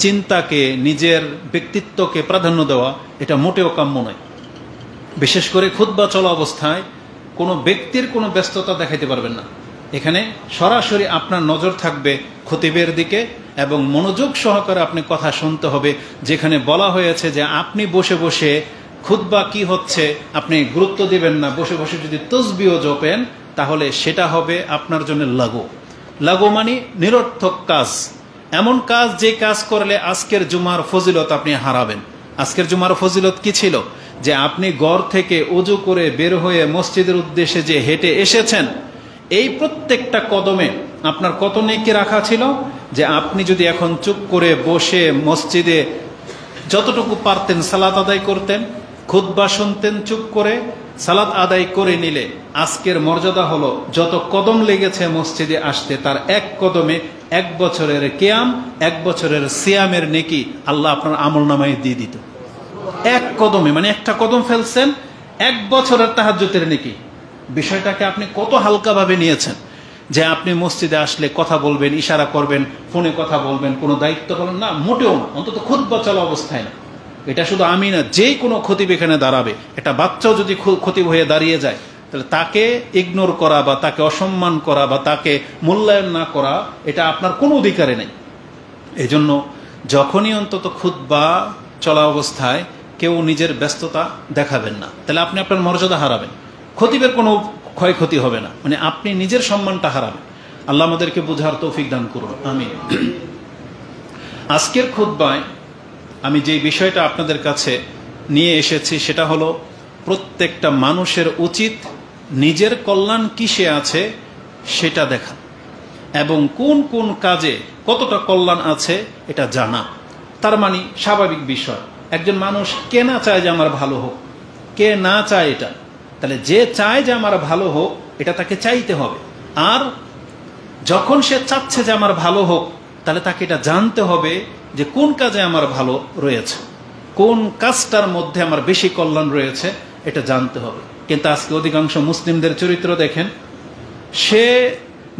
চিন্তাকে, নিজের ব্যক্তিত্বকে প্রাধান্য দেওয়া, এটা মোটেও কাম্য নয়। বিশেষ করে খুতবা চলা অবস্থায় কোনো ব্যক্তির কোনো ব্যস্ততা দেখাইতে পারবেন না। এখানে সরাসরি আপনার নজর থাকবে খতিবের দিকে এবং মনোযোগ সহকারে আপনি কথা শুনতে হবে। যেখানে বলা হয়েছে যে আপনি বসে বসে খুতবা কি হচ্ছে আপনি গুরুত্ব দিবেন না, বসে বসে যদি তসবিহ জপেন তাহলে সেটা হবে আপনার জন্য লাগু মানে নিরর্থক কাজ, এমন কাজ যে কাজ করলে আজকের জুমার ফজিলত আপনি হারাবেন। আজকের জুমার ফজিলত কি ছিল? যে আপনি ঘর থেকে ওযু করে বের হয়ে মসজিদের উদ্দেশ্যে যে হেঁটে এসেছেন, এই প্রত্যেকটা কদমে আপনার কত নেকি রাখা ছিল। যে আপনি যদি এখন চুপ করে বসে মসজিদে যতটুকু পারতেন সালাত আদায় করতেন, খুতবা শুনতেন চুপ করে, সালাত আদায় করে নিলে আজকের মর্যাদা হলো যত কদম লেগেছে মসজিদে আসতে তার এক কদমে 1 বছরের কিয়াম, 1 বছরের সিয়ামের নেকি আল্লাহ আপনার আমলনামায় দিয়ে দিত। এক কদমে, মানে একটা কদম ফেলছেন 1 বছরের তাহাজ্জুদের নেকি। বিষয়টাকে আপনি কত হালকাভাবে নিয়েছেন যে আপনি মসজিদে আসলে কথা বলবেন, ইশারা করবেন, ফোনে কথা বলবেন, কোনো দায়িত্ব পালন না, মোটেও না, অন্তত খুতবা চলা অবস্থায় না। এটা শুধু আমি না, যে কোনো খতিব এখানে দাঁড়াবে, একটা বাচ্চাও যদি খতিব হয়ে দাঁড়িয়ে যায় তাহলে তাকে ইগনোর করা বা তাকে অসম্মান করা বা তাকে মূল্যায়ন না করা, এটা আপনার কোনো অধিকারে নেই। এই জন্য যখনই অন্তত খুতবা চলা অবস্থায় কেউ নিজের ব্যস্ততা দেখাবেন না, তাহলে আপনি আপনার মর্যাদা হারাবেন, খতিবের কোনো ক্ষয়ক্ষতি হবে না, মানে আপনি নিজের সম্মানটা হারাবেন। আল্লাহ আমাদেরকে বুঝার তৌফিক দান করুন, আমিন। আজকের খুতবায় আমি যে বিষয়টা আপনাদের কাছে নিয়ে এসেছি সেটা হলো প্রত্যেকটা মানুষের উচিত নিজের কল্যাণ কিসে আছে সেটা দেখা এবং কোন কোন কাজে কতটা কল্যাণ আছে এটা জানা। তার মানে স্বাভাবিক বিষয়, একজন মানুষ কে না চায় যে আমার ভালো হোক, কে না চায় এটা, তাহলে যে চায় যে আমার ভালো হোক এটা তাকে চাইতে হবে। আর যখন সে চাচ্ছে যে আমার ভালো হোক তাহলে তাকে এটা জানতে হবে যে কোন কাজে আমার ভালো রয়েছে, কোন কাজটার মধ্যে আমার বেশি কল্যাণ রয়েছে, এটা জানতে হবে। কিন্তু আজকে অধিকাংশ মুসলিমদের চরিত্র দেখেন, সে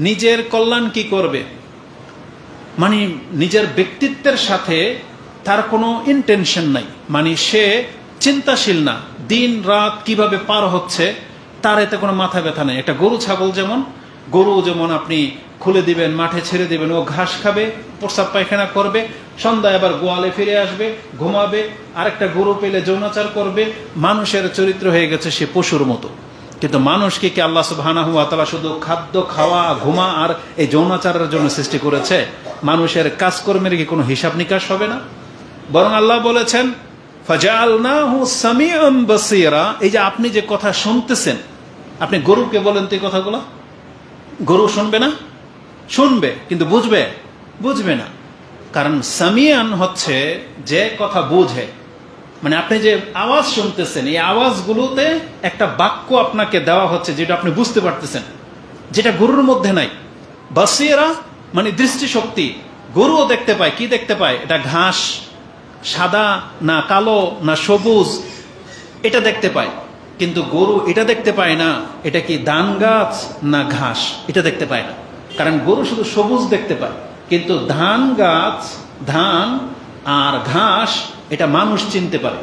নিজের কল্যাণ কি করবে, মানে নিজের ব্যক্তিত্বের সাথে তার কোনো ইন্টেনশন নাই, মানে সে চিন্তাশীল না, দিন রাত কিভাবে পার হচ্ছে তার এতে কোনো মাথা ব্যথা নেই। একটা গরু ছাগল যেমন, গরু যেমন আপনি খুলে দিবেন, মাঠে ছেড়ে দিবেন, ও ঘাস খাবে, প্রস্রাব পায়খানা করবে, সন্ধ্যায় আবার গোয়ালে ফিরে আসবে, ঘুমাবে, আরেকটা গরু পেলে যৌনাচার করবে। মানুষের চরিত্র হয়ে গেছে সে পশুর মতো। কিন্তু মানুষকে কি আল্লাহ সুবহানাহু ওয়া তাআলা শুধু খাদ্য, খাওয়া, ঘুমা আর এই যৌনাচারের জন্য সৃষ্টি করেছে? মানুষের কাজকর্মের কি কোনো হিসাব নিকাশ হবে না? বরং আল্লাহ বলেছেন ফাজআলনাহু সামিআন বাসীরা। এই যে আপনি যে কথা শুনতেছেন, আপনি গরুকে বলেন তো এই কথাগুলো, গরু শুনবে না? শুনবে, কিন্তু বুঝবে না। কারণ সামিয়ান হচ্ছে যে কথা বুঝে, মানে আপনি যে আওয়াজ শুনতেছেন এই আওয়াজগুলোতে একটা বাক্য আপনাকে দেওয়া হচ্ছে যেটা আপনি বুঝতে পারতেছেন, যেটা গরুর মধ্যে নাই। বাসীরা মানে দৃষ্টিশক্তি, গরুও দেখতে পায়। কি দেখতে পায়? এটা ঘাস, সাদা না কালো না সবুজ, এটা দেখতে পায়। কিন্তু গরু এটা দেখতে পায় না এটা কি ধান গাছ না ঘাস, এটা দেখতে পায় না। কারণ গরু শুধু সবুজ দেখতে পায়, কিন্তু ধান গাছ, ধান আর ঘাস এটা মানুষ চিনতে পারে।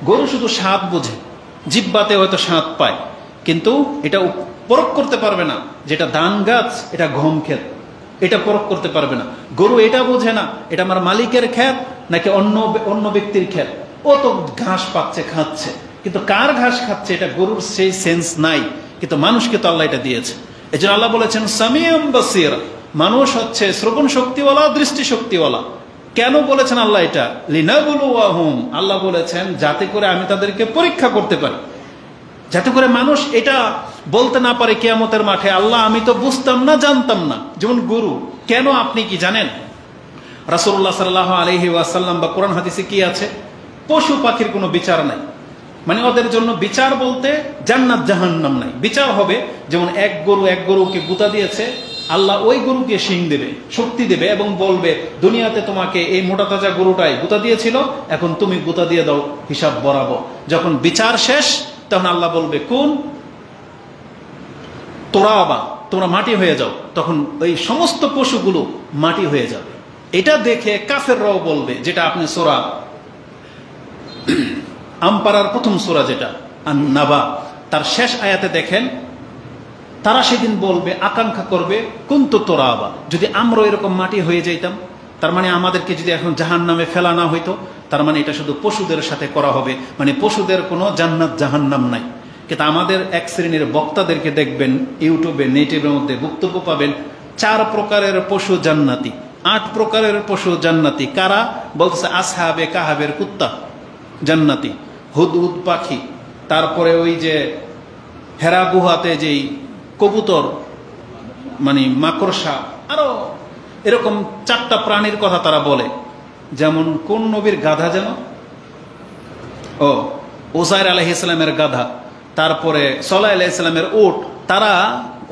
গরু শুধু স্বাদ বোঝে, জিহ্বাতে হয়তো স্বাদ পায়, কিন্তু এটা পরখ করতে পারবে না যেটা ধান গাছ এটা গম ক্ষেত, এটা পরখ করতে পারবে না। গরু এটা বোঝে না এটা আমার মালিকের ক্ষেত নাকি অন্য ব্যক্তির ক্ষেত। ও তো ঘাস পাচ্ছে, খাচ্ছে, কিন্তু কার ঘাস খাচ্ছে এটা গরুর সেই সেন্স নাই, কিন্তু মানুষকে তো আল্লাহ এটা দিয়েছে। এই জন্য আল্লাহ বলেছেন সামিআম বাসীরা, মানুষ হচ্ছে শ্রবণ শক্তিওয়ালা, দৃষ্টি শক্তিওয়ালা। কেন বলেছেন আল্লাহ এটা? লিনাবলুয়াহুম, আল্লাহ বলেছেন যাতে করে আমি তাদেরকে পরীক্ষা করতে পারি, যাতে করে মানুষ এটা বলতে না পারে কিয়ামতের মাঠে আল্লাহ আমি তো বুঝতাম না, জানতাম না। যেমন গরু, কেন আপনি কি জানেন? রাসূলুল্লাহ সাল্লাল্লাহু আলাইহি ওয়াসাল্লাম বা কোরআন হাদিসে কি আছে? পশু পাখির কোনো বিচার নাই, মানে ওদের জন্য বিচার বলতে জান্নাত জাহান্নাম নাই। বিচার হবে যেমন এক গরুকে গুতা দিয়েছে, আল্লাহ ওই গরুকে শিং দেবে, শক্তি দেবে এবং বলবে দুনিয়াতে তোমাকে এই মোটা তাজা গরুটাই গুতা দিয়েছিল, এখন তুমি গুতা দিয়ে দাও হিসাব বরাবর। যখন বিচার শেষ তখন আল্লাহ বলবে কোন তোরা মাটি হয়ে যাও, তখন ওই সমস্ত পশুগুলো মাটি হয়ে যাবে। এটা দেখে কাফেররাও বলবে, যেটা আপনি সূরা আম্পারার প্রথম সূরা যেটা আন-নাবা তার শেষ আয়াতে দেখেন, তারা সেদিন বলবে, আকাঙ্ক্ষা করবে, কুনতু তুরাবা, যদি আমরা এরকম মাটি হয়ে যাইতাম। তার মানে আমাদেরকে যদি এখন জাহান্নামে ফেলা না হইতো, তার মানে এটা শুধু পশুদের সাথে করা হবে, মানে পশুদের কোনো জান্নাত জাহান্নাম নাই। কিন্তু আমাদের এক শ্রেণীর বক্তাদেরকে দেখবেন ইউটিউবে নেটের মধ্যে বক্তব্য পাবেন, 4 প্রকারের পশু জান্নাতি, 8 প্রকারের পশু জান্নাতি। কারা বলতেছে? আসহাবে কাহাবের কুত্তা জান্নাতি, হুদহুদ পাখি, তারপরে ওই যে হেরা গুহাতে যেই কবুতর, মানে মাকড়সা, আরো এরকম 4টা প্রাণীর কথা তারা বলে। যেমন কোন নবীর গাধা যেন, ওজাইর আলাইহিস সালামের গাধা, তারপরে সলাহ আলাইহিস সালামের উট। তারা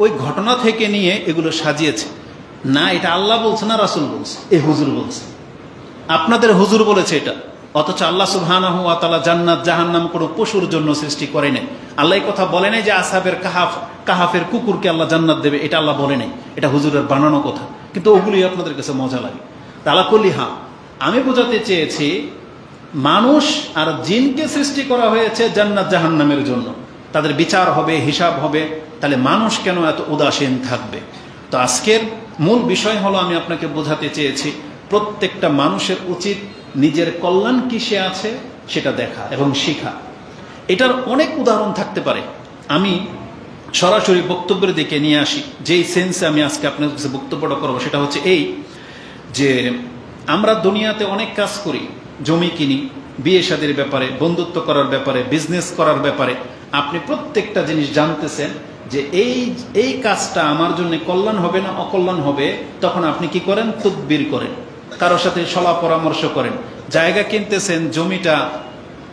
ওই ঘটনা থেকে নিয়ে এগুলো সাজিয়েছে। না, এটা আল্লাহ বলছে না রাসূল বলছে, এই হুজুর বলছে, আপনাদের হুজুর বলেছে এটা। অথচ আল্লাহ সুবহানাহু ওয়া তাআলা জান্নাত জাহান্নাম কোনো পশুর জন্য সৃষ্টি করে নাই। আল্লাহ এই কথা বলে নাই যে আসহাবের কাহাফের কুকুরকে আল্লাহ জান্নাত দেবে, এটা আল্লাহ বলে নাই, এটা হুজুরের বানানো কথা। কিন্তু ওগুলি আপনাদের কাছে মজা লাগে। তালাকুলি, হ্যাঁ, আমি বোঝাতে চেয়েছি মানুষ আর জিনকে সৃষ্টি করা হয়েছে জান্নাত জাহান্নামের জন্য, তাদের বিচার হবে, হিসাব হবে। তাহলে মানুষ কেন এত উদাসীন থাকবে? তো আজকের মূল বিষয় হলো, আমি আপনাকে বোঝাতে চেয়েছি প্রত্যেকটা মানুষের উচিত নিজের কল্যাণ কিসে আছে সেটা দেখা এবং শিখা। এটার অনেক উদাহরণ থাকতে পারে। আমি সরাসরি বক্তব্যের দিকে নিয়ে আসি। যেই সেন্সে আমি আজকে আপনার কাছে বক্তব্যটা করবো সেটা হচ্ছে এই যে, আমরা দুনিয়াতে অনেক কাজ করি, জমি কিনি, বিয়ে শাদীর ব্যাপারে, বন্ধুত্ব করার ব্যাপারে, বিজনেস করার ব্যাপারে। আপনি প্রত্যেকটা জিনিস জানতেছেন যে এই কাজটা আমার জন্য কল্যাণ হবে না অকল্যাণ হবে, তখন আপনি কি করেন? তদবির করেন, কারোর সাথে সলা পরামর্শ করেন। জায়গা কিনতেছেন, জমিটা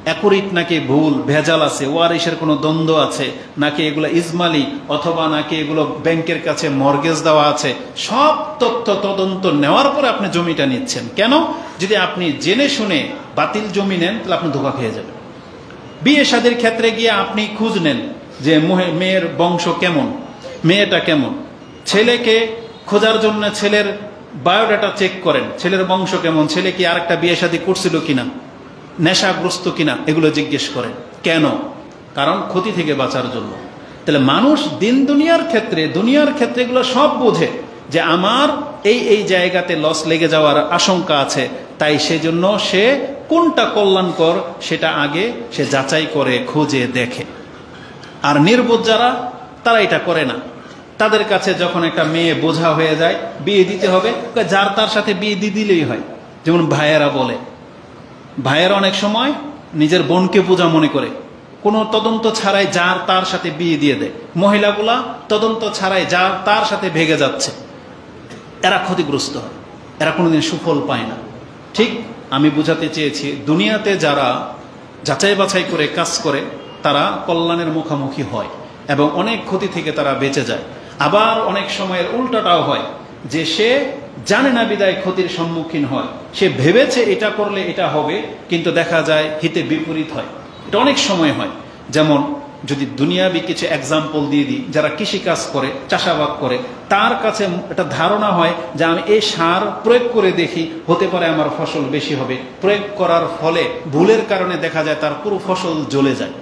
অ্যাকুরেট নাকি ভুল, ভেজাল আছে, ওয়ারিশের কোনো দ্বন্দ্ব আছে নাকি এগুলো ইজমালি, অথবা নাকি এগুলো ব্যাংকের কাছে মর্গেজ দেওয়া আছে, সব তথ্য তদন্ত নেওয়ার পরে আপনি জমিটা নিচ্ছেন। কেন? যদি আপনি জেনে শুনে বাতিল জমি নেন তাহলে আপনি ধোঁকা খেয়ে যাবেন। বিয়ে শাদীর ক্ষেত্রে গিয়ে আপনি খোঁজ নেন যে মেয়ের বংশ কেমন, মেয়েটা কেমন। ছেলেকে খোঁজার জন্য ছেলের বায়োডাটা চেক করেন, ছেলের বংশ কেমন, ছেলে কি আরেকটা বিয়ে শাদী করছিল কিনা, নেশাগ্রস্ত কিনা, এগুলো জিজ্ঞেস করেন। কেন? কারণ ক্ষতি থেকে বাঁচার জন্য। তাহলে মানুষ দুনিয়ার ক্ষেত্রে এগুলো সব বোঝে যে আমার এই জায়গাতে লস লেগে যাওয়ার আশঙ্কা আছে, তাই সেজন্য সে কোনটা কল্যাণকর সেটা আগে সে যাচাই করে, খুঁজে দেখে। আর নির্বোধ যারা, তারা এটা করে না। তাদের কাছে যখন একটা মেয়ে বোঝা হয়ে যায়, বিয়ে দিতে হবে, যার তার সাথে বিয়ে দিয়ে দিলেই হয়। যেমন ভাইয়েরা বলে, ভাইয়েরা অনেক সময় নিজের বোনকে বোঝা মনে করে, কোনো তদন্ত ছাড়াই যার তার সাথে বিয়ে দিয়ে দেয়। মহিলাগুলা তদন্ত ছাড়াই যার তার সাথে ভেগে যাচ্ছে, এরা ক্ষতিগ্রস্ত হয়, এরা কোনোদিন সুফল পায় না। ঠিক আমি বোঝাতে চেয়েছি, দুনিয়াতে যারা যাচাই বাছাই করে কাজ করে তারা কল্যাণের মুখোমুখি হয় এবং অনেক ক্ষতি থেকে তারা বেঁচে যায়। আবার অনেক সময়ের উল্টাটাও হয় যে সে জানে না বিদায় ক্ষতির সম্মুখীন হয়। সে ভেবেছে এটা করলে এটা হবে, কিন্তু দেখা যায় হিতে বিপরীত হয়। এটা অনেক সময় হয়। যেমন যদি দুনিয়াবি কিছু এক্সাম্পল দিয়ে দিই, যারা কৃষিকাজ করে, চাষাবাদ করে, তার কাছে একটা ধারণা হয় যে আমি এই সার প্রয়োগ করে দেখি, হতে পারে আমার ফসল বেশি হবে। প্রয়োগ করার ফলে ভুলের কারণে দেখা যায় তার পুরো ফসল জ্বলে যায়।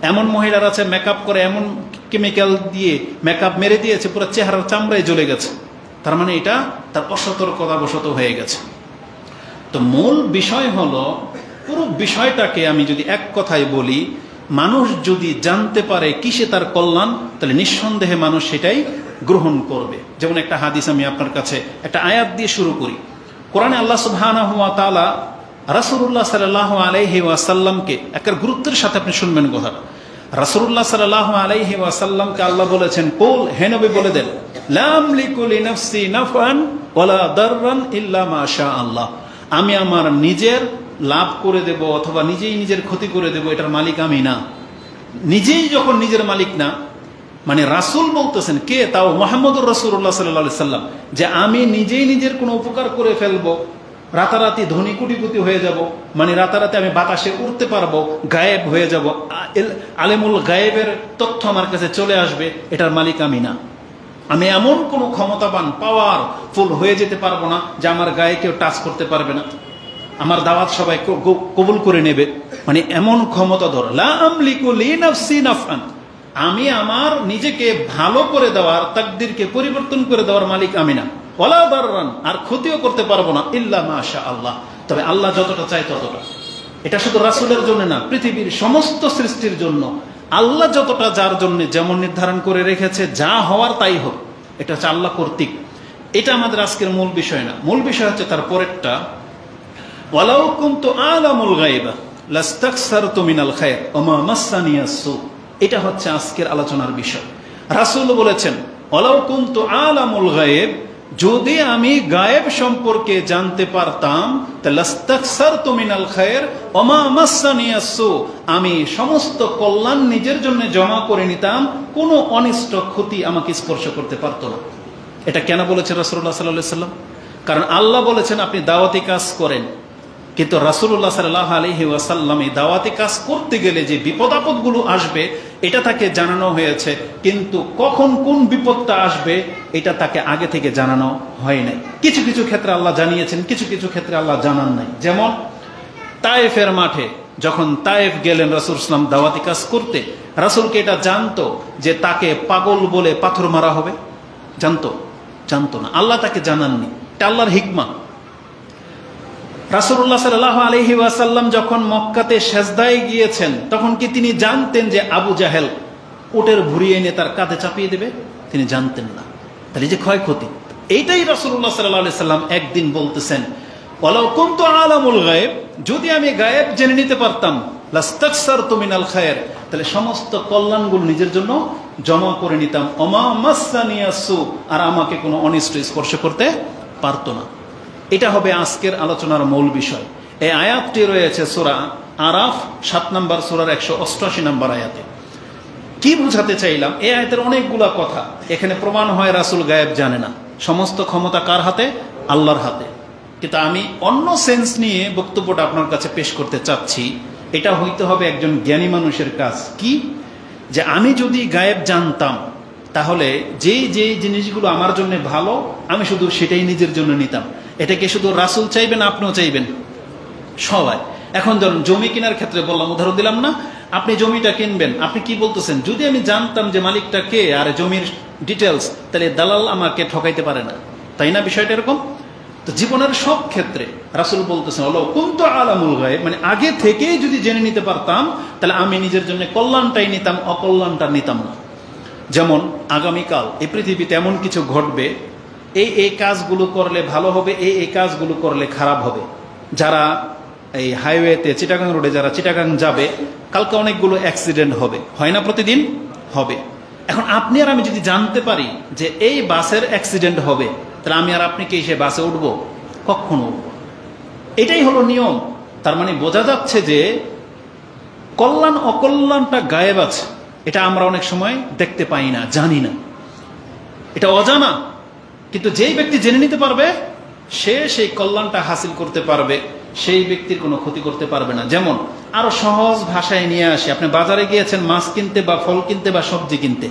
এমন মহিলারা আছে মেকআপ করে, এমন কেমিক্যাল দিয়ে মেকআপ মেরে দিয়েছে, পুরো চেহারার চামড়ায় জ্বলে গেছে। তার মানে এটা তার অসতর্কতাবশত হয়ে গেছে। তো মূল বিষয় হলো, পুরো বিষয়টাকে আমি যদি এক কথায় বলি, মানুষ যদি জানতে পারে কিসে তার কল্যাণ, তাহলে নিঃসন্দেহে মানুষ সেটাই গ্রহণ করবে। যেমন একটা হাদিস আমি আপনার কাছে একটা আয়াত দিয়ে শুরু করি। কোরআনে আল্লাহ সুবহানাহু ওয়া তাআলা রাসূলুল্লাহ সাল্লাল্লাহু আলাইহি ওয়াসাল্লামকে একটা গুরুত্বের সাথে আপনি শুনবেন কথাটা। রাসূলুল্লাহ সাল্লাল্লাহু আলাইহি ওয়াসাল্লামকে আল্লাহ বলেছেন, কুল, হে নবী বলে দেন, লা আমলিকু লিনাফসি নাফআন ওয়ালা দাররান ইল্লা মা শা আল্লাহ। আমি আমার নিজের লাভ করে দেব অথবা নিজেই নিজের ক্ষতি করে দেব, এটার মালিক আমি না। নিজেই যখন নিজের মালিক না, মানে রাসূল বলতেছেন, কে? তাও মুহাম্মদুর রাসূলুল্লাহ সাল্লাল্লাহু আলাইহি সাল্লাম, যে আমি নিজেই নিজের কোনো উপকার করে ফেলবো, রাতারাতি ধনী কোটিপতি হয়ে যাব, মানে রাতারাতি আমি বাতাসে উড়তে পারবো, গায়েব হয়ে যাব, আলেমুল গায়েবের তথ্য আমার কাছে চলে আসবে, এটার মালিক আমি না। আমি এমন কোনো ক্ষমতাবান পাওয়ারফুল হয়ে যেতে পারবো না যে আমার গায়ে কেউ টাচ করতে পারবে না, আমার দাওয়াত সবাই কবুল করে নেবে। মানে এমন ক্ষমতাধর, লা আমলিকু লিনাফসি নাফআন, আমি আমার নিজেকে ভালো করে দেওয়ার, তাকদীরকে পরিবর্তন করে দেওয়ার মালিক আমি না। ওয়ালা দাররান, আর ক্ষতিও করতে পারবো না, ইল্লা মাশা আল্লাহ, তবে আল্লাহ যতটা চায় ততটা। এটা শুধু রাসূলের জন্য না, পৃথিবীর সমস্ত সৃষ্টির জন্য আল্লাহ যতটা যার জন্য যেমন নির্ধারণ করে রেখেছে, যা হওয়ার তাই হোক, এটা হচ্ছে আল্লাহ কর্তৃক। এটা আমাদের আজকের মূল বিষয় না। মূল বিষয় হচ্ছে তার পরেরটা, ওয়ালাউ কুনতু আলামুল গায়বা লাস্তাকসারতু মিনাল খায়র ওয়া মা মাসসানিয়াস সু। এটা হচ্ছে আজকের আলোচনার বিষয়। রাসূল বলেছেন, ওয়ালাউ কুনতু আলামুল গায়ব, যদি আমি গায়েব সম্পর্কে জানতে পারতাম, তাহলে লাস্তাকসারতু মিনাল খায়র ওয়া মা মাসসানিয়াস সু, আমি সমস্ত কল্যাণ নিজের জন্য জমা করে নিতাম, কোনো অনিষ্ট ক্ষতি আমাকে স্পর্শ করতে পারত না। এটা কেন বলেছেন রাসূলুল্লাহ সাল্লাল্লাহু আলাইহি ওয়াসাল্লাম? কারণ আল্লাহ বলেছেন আপনি দাওয়াতি কাজ করেন, কিন্তু রাসূলুল্লাহ সাল্লাল্লাহু আলাইহি ওয়াসাল্লাম এই দাওয়াতি কাজ করতে গেলে যে বিপদ আপদগুলো আসবে এটা তাকে জানানো হয়েছে, কিন্তু কখন কোন বিপদটা আসবে এটা তাকে আগে থেকে জানানো হয় নাই। কিছু কিছু ক্ষেত্রে আল্লাহ জানিয়েছেন, কিছু কিছু ক্ষেত্রে আল্লাহ জানান নাই। যেমন তায়েফের মাঠে যখন তায়েফ গেলেন রাসূল সাল্লাল্লাহু আলাইহি ওয়াসাল্লাম দাওয়াতি কাজ করতে, রাসূলকে এটা জানতো যে তাকে পাগল বলে পাথর মারা হবে? জানতো না, আল্লাহ তাকে জানাননি। এটা আল্লাহর হিকমা। রাসূলুল্লাহ সাল্লাল্লাহু আলাইহি ওয়াসাল্লাম যখন মক্কাতে সেজদায় গিয়েছেন, তখন কি তিনি জানতেন যে আবু জাহেল উটের ভুঁড়ি এনে তার কাঁধে চাপিয়ে দেবে? তিনি জানতেন না। তাহলে যে ক্ষয়ক্ষতি, এইটাই রাসূলুল্লাহ সাল্লাল্লাহু আলাইহি ওয়াসাল্লাম একদিন বলতেছেন, ওয়ালাউ কুনতু আলামুল গায়ব, যদি আমি গায়েব জেনে নিতে পারতাম, লাস্তাকসারতু মিনাল খায়র, তাহলে সমস্ত কল্যাণগুলো নিজের জন্য জমা করে নিতাম, ওয়া মা মাসসানিয়াস সু, আর আমাকে কোনো অনিষ্ট স্পর্শ করতে পারতো না। এটা হবে আজকের আলোচনার মূল বিষয়। এই আয়াতটি রয়েছে সূরা আরাফ 7 নম্বর সূরার 188 নম্বর আয়াতে। কি বুঝাতে চাইলাম? এই আয়াতের অনেকগুলা কথা এখানে প্রমাণ হয় রাসূল গায়েব জানে না। সমস্ত ক্ষমতা কার হাতে? আল্লাহর হাতে। কিন্তু আমি অন্য সেন্স নিয়ে বক্তব্যটা আপনার কাছে পেশ করতে চাচ্ছি। এটা হইতে হবে একজন জ্ঞানী মানুষের কাজ। কি? যে আমি যদি গায়েব জানতাম, তাহলে যেই যেই জিনিসগুলো আমার জন্য ভালো আমি শুধু সেটাই নিজের জন্য নিতাম। এটা কি শুধু রাসূল চাইবেন, আপনিও চাইবেন? সবাই। এখন ধরুন জমি কেনার ক্ষেত্রে বললাম, উদাহরণ দিলাম না, আপনি জমিটা কিনবেন, আপনি কি বলতেছেন? যদি আমি জানতাম যে মালিকটা কে আর জমির ডিটেলস, তাহলে দালাল আমাকে ঠকাইতে পারে না, তাই না? বিষয়টা এরকম। তো জীবনের সব ক্ষেত্রে রাসূল বলতেছেন, ওয়ালাউ কুনতু আলামুল গায়ব, মানে আগে থেকেই যদি জেনে নিতে পারতাম, তাহলে আমি নিজের জন্য কল্যাণটাই নিতাম, অকল্যাণটা নিতাম না। যেমন আগামীকাল এই পৃথিবীতে এমন কিছু ঘটবে, এই কাজগুলো করলে ভালো হবে, এই কাজগুলো করলে খারাপ হবে। যারা এই হাইওয়েতে চিটাগাং রোডে যারা চিটাগাং যাবে, কালকে অনেকগুলো অ্যাক্সিডেন্ট হবে, হয় না? প্রতিদিন হবে। এখন আপনি আর আমি যদি জানতে পারি যে এই বাসের অ্যাক্সিডেন্ট হবে, তাহলে আমি আর আপনি কি সে বাসে উঠবো? কখনো উঠবো। এটাই হলো নিয়ম। তার মানে বোঝা যাচ্ছে যে কল্যাণ অকল্যাণটা গায়েব আছে। এটা আমরা অনেক সময় দেখতে পাই না, জানি না, এটা অজানা। কিন্তু যেই ব্যক্তি জেনে নিতে পারবে, সে সেই কল্যাণটা হাসিল করতে পারবে, সেই ব্যক্তির কোনো ক্ষতি করতে পারবে না। যেমন আরো সহজ ভাষায় নিয়ে আসি, আপনি বাজারে গিয়েছেন মাছ কিনতে বা ফল কিনতে বা সবজি কিনতে,